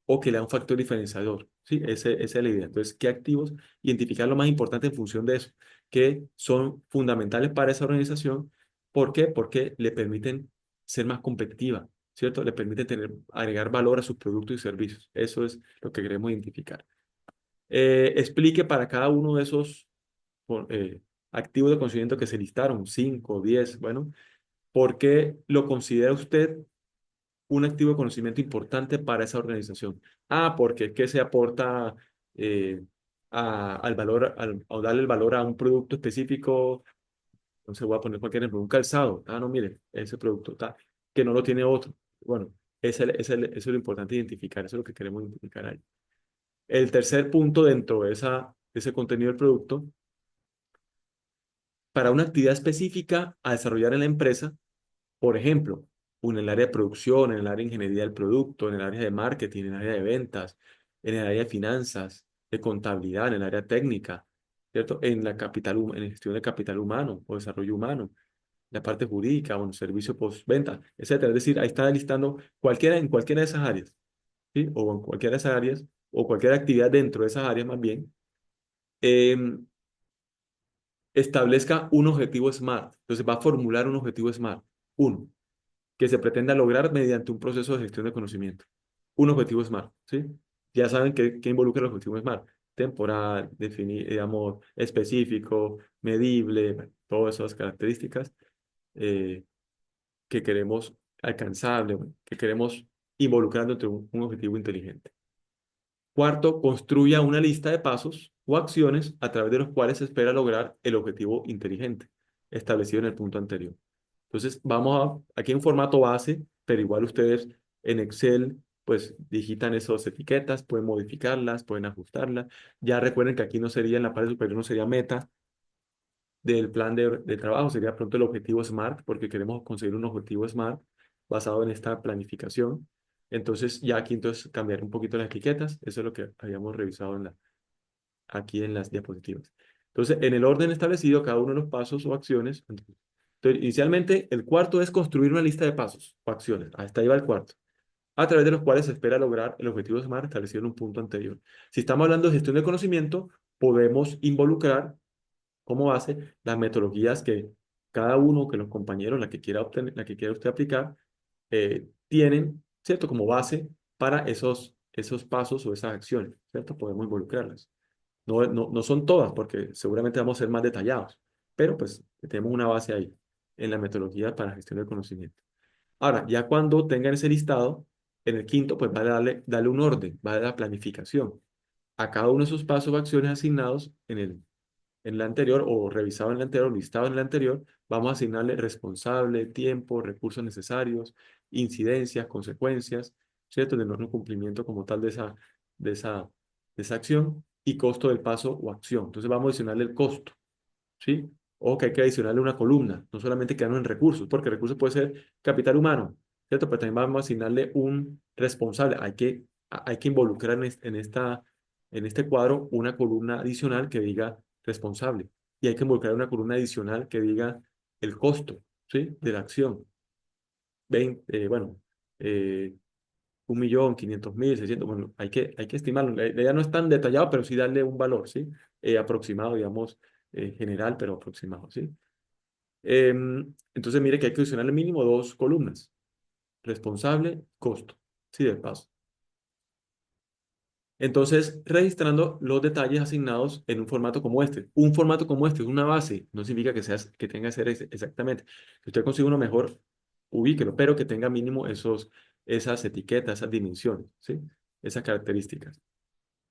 o que le da un factor diferenciador. ¿Sí? Esa es la idea. Entonces, ¿qué activos? Identificar lo más importante en función de eso, que son fundamentales para esa organización. ¿Por qué? Porque le permiten ser más competitiva, ¿cierto? Le permiten agregar valor a sus productos y servicios. Eso es lo que queremos identificar. Explique para cada uno de esos activos de conocimiento que se listaron, 5, 10, bueno, ¿por qué lo considera usted un activo de conocimiento importante para esa organización? Ah, porque es que se aporta al valor, al darle el valor a un producto específico. Entonces voy a poner cualquier ejemplo, un calzado. Ah, no, mire, ese producto está, que no lo tiene otro. Bueno, eso es lo importante identificar, eso es lo que queremos identificar ahí. El tercer punto dentro de ese contenido del producto, para una actividad específica a desarrollar en la empresa, por ejemplo, en el área de producción, en el área de ingeniería del producto, en el área de marketing, en el área de ventas, en el área de finanzas, de contabilidad, en el área técnica, ¿cierto? En la gestión de capital humano o desarrollo humano, la parte jurídica o en servicio postventa, etcétera. Es decir, ahí está listando en cualquiera de esas áreas, ¿sí? O en cualquiera de esas áreas, o cualquier actividad dentro de esas áreas más bien, em, establezca un objetivo SMART. Entonces va a formular un objetivo SMART. Uno, que se pretenda lograr mediante un proceso de gestión de conocimiento. Un objetivo SMART, ¿sí? Ya saben qué involucra el objetivo SMART. Temporal, digamos, específico, medible, bueno, todas esas características eh, que queremos alcanzable, bueno, que queremos involucrar dentro de un objetivo inteligente. Cuarto, construya una lista de pasos o acciones a través de los cuales se espera lograr el objetivo inteligente establecido en el punto anterior. Entonces, aquí en formato base, pero igual ustedes en Excel, pues digitan esas etiquetas, pueden modificarlas, pueden ajustarlas. Ya recuerden que aquí no sería, en la parte superior no sería meta del plan de trabajo, sería pronto el objetivo SMART, porque queremos conseguir un objetivo SMART basado en esta planificación. Entonces, ya aquí entonces cambiar un poquito las etiquetas, eso es lo que habíamos revisado aquí en las diapositivas. Entonces, en el orden establecido, cada uno de los pasos o acciones. Entonces, inicialmente, el cuarto es construir una lista de pasos o acciones. Hasta ahí va el cuarto, a través de los cuales se espera lograr el objetivo SMART establecido en un punto anterior. Si estamos hablando de gestión de conocimiento, podemos involucrar como base las metodologías que cada uno, que los compañeros, la que quiera obtener, la que quiera usted aplicar, tienen, ¿cierto? Como base para esos pasos o esas acciones, ¿cierto? Podemos involucrarlas. No son todas, porque seguramente vamos a ser más detallados, pero pues tenemos una base ahí en la metodología para gestión del conocimiento. Ahora, ya cuando tengan ese listado, en el quinto, pues va a darle un orden, va a dar la planificación a cada uno de esos pasos o acciones asignados en la anterior o revisado en la anterior, listado en la anterior, vamos a asignarle responsable, tiempo, recursos necesarios, incidencias, consecuencias, ¿cierto? De no cumplimiento como tal de esa, de esa acción y costo del paso o acción. Entonces vamos a adicionarle el costo, ¿sí? O que hay que adicionarle una columna, no solamente quedarnos en recursos, porque recursos puede ser capital humano, ¿cierto? Pero también vamos a asignarle un responsable. Hay que involucrar en este cuadro una columna adicional que diga responsable. Y hay que involucrar una columna adicional que diga el costo, ¿sí? De la acción. 20, bueno, 1.500.000, 600, bueno, hay que estimarlo. La idea no es tan detallado, pero sí darle un valor, ¿sí? Aproximado, digamos, general, pero aproximado, ¿sí? Entonces, mire que hay que adicionarle mínimo dos columnas. Responsable, costo, ¿sí? Del paso. Entonces, registrando los detalles asignados en un formato como este. Un formato como este es una base, no significa que tenga que ser exactamente. Si usted consigue uno mejor, ubíquelo, pero que tenga mínimo esas etiquetas, esas dimensiones, ¿sí? Esas características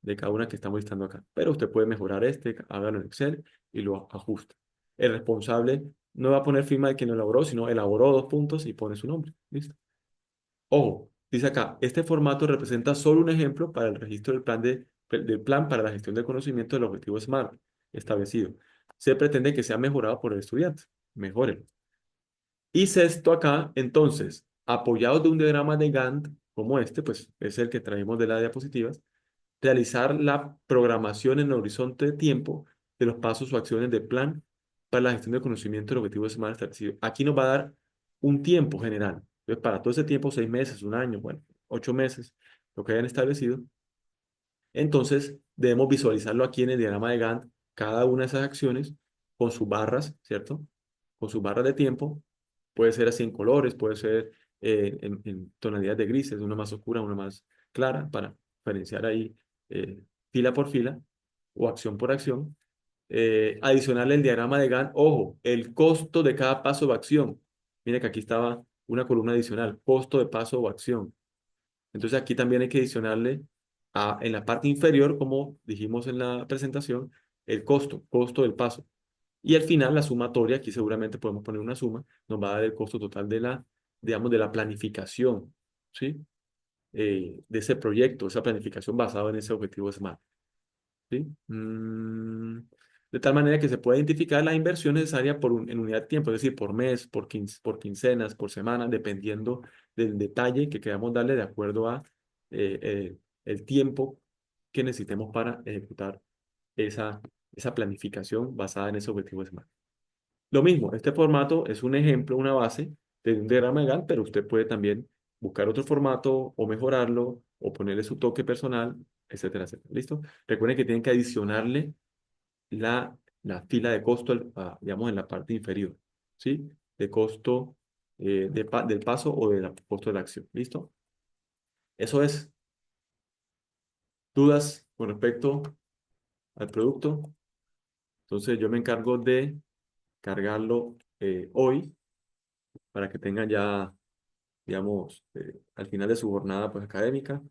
de cada una que estamos listando acá. Pero usted puede mejorar hágalo en Excel y lo ajusta. El responsable no va a poner firma de quien lo elaboró, sino elaboró 2 puntos y pone su nombre. ¿Listo? Ojo, dice acá, este formato representa solo un ejemplo para el registro del plan para la gestión del conocimiento del objetivo SMART establecido. Se pretende que sea mejorado por el estudiante. Mejórenlo. Y sexto acá, entonces, apoyados de un diagrama de Gantt como este, pues es el que traemos de las diapositivas, realizar la programación en el horizonte de tiempo de los pasos o acciones del plan para la gestión del conocimiento del objetivo de semana establecido. Aquí nos va a dar un tiempo general. Entonces, para todo ese tiempo, 6 meses, un año, bueno, 8 meses, lo que hayan establecido. Entonces, debemos visualizarlo aquí en el diagrama de Gantt, cada una de esas acciones con sus barras, ¿cierto? Con sus barras de tiempo. Puede ser así en colores, puede ser en tonalidades de grises, una más oscura, una más clara, para diferenciar ahí fila por fila o acción por acción. Adicionarle el diagrama de Gantt, ojo, el costo de cada paso o acción. Mira que aquí estaba una columna adicional, costo de paso o acción. Entonces aquí también hay que adicionarle en la parte inferior, como dijimos en la presentación, el costo del paso. Y al final la sumatoria, aquí seguramente podemos poner una suma, nos va a dar el costo total de la, digamos, de la planificación, ¿sí? De ese proyecto, esa planificación basada en ese objetivo SMART, ¿sí? De tal manera que se pueda identificar la inversión necesaria en unidad de tiempo, es decir, por mes, por quincenas, por semana, dependiendo del detalle que queramos darle de acuerdo a eh, eh, el tiempo que necesitemos para ejecutar esa, esa planificación basada en ese objetivo SMART. Lo mismo, este formato es un ejemplo, una base de un diagrama de Gantt, pero usted puede también buscar otro formato o mejorarlo o ponerle su toque personal, etcétera, etcétera. ¿Listo? Recuerden que tienen que adicionarle la fila de costo, digamos, en la parte inferior, ¿sí? De costo del paso o del costo de la acción. ¿Listo? Eso es. ¿Dudas con respecto al producto? Entonces yo me encargo de cargarlo hoy para que tengan ya, digamos, al final de su jornada pues, académica,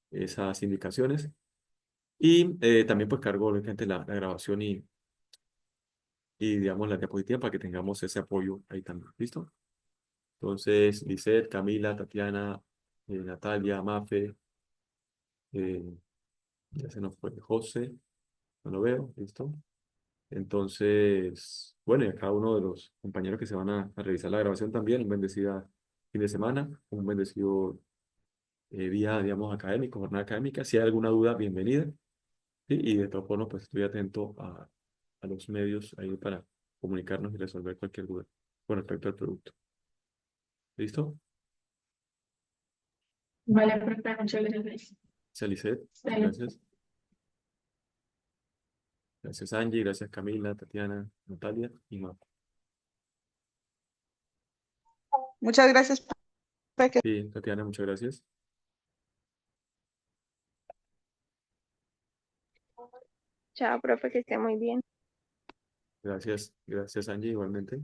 esas indicaciones. Y también pues cargo obviamente la grabación y digamos la diapositiva para que tengamos ese apoyo ahí también. ¿Listo? Entonces, Lisette, Camila, Tatiana, Natalia, Mafe, eh, ya se nos fue José, no lo veo, ¿listo? Entonces, bueno, y a cada uno de los compañeros que se van a revisar la grabación también, un bendecido fin de semana, un bendecido día, digamos, académico, jornada académica. Si hay alguna duda, bienvenida. ¿Sí? Y de todas formas, pues estoy atento a los medios ahí para comunicarnos y resolver cualquier duda con respecto al producto. ¿Listo? Vale, perfecto, muchas gracias. Lisette, Vale. gracias. Gracias Angie, gracias Camila, Tatiana, Natalia y Mar. Muchas gracias, profe, que Sí, Tatiana, muchas gracias. Chao, profe, que esté muy bien. Gracias, gracias Angie, igualmente.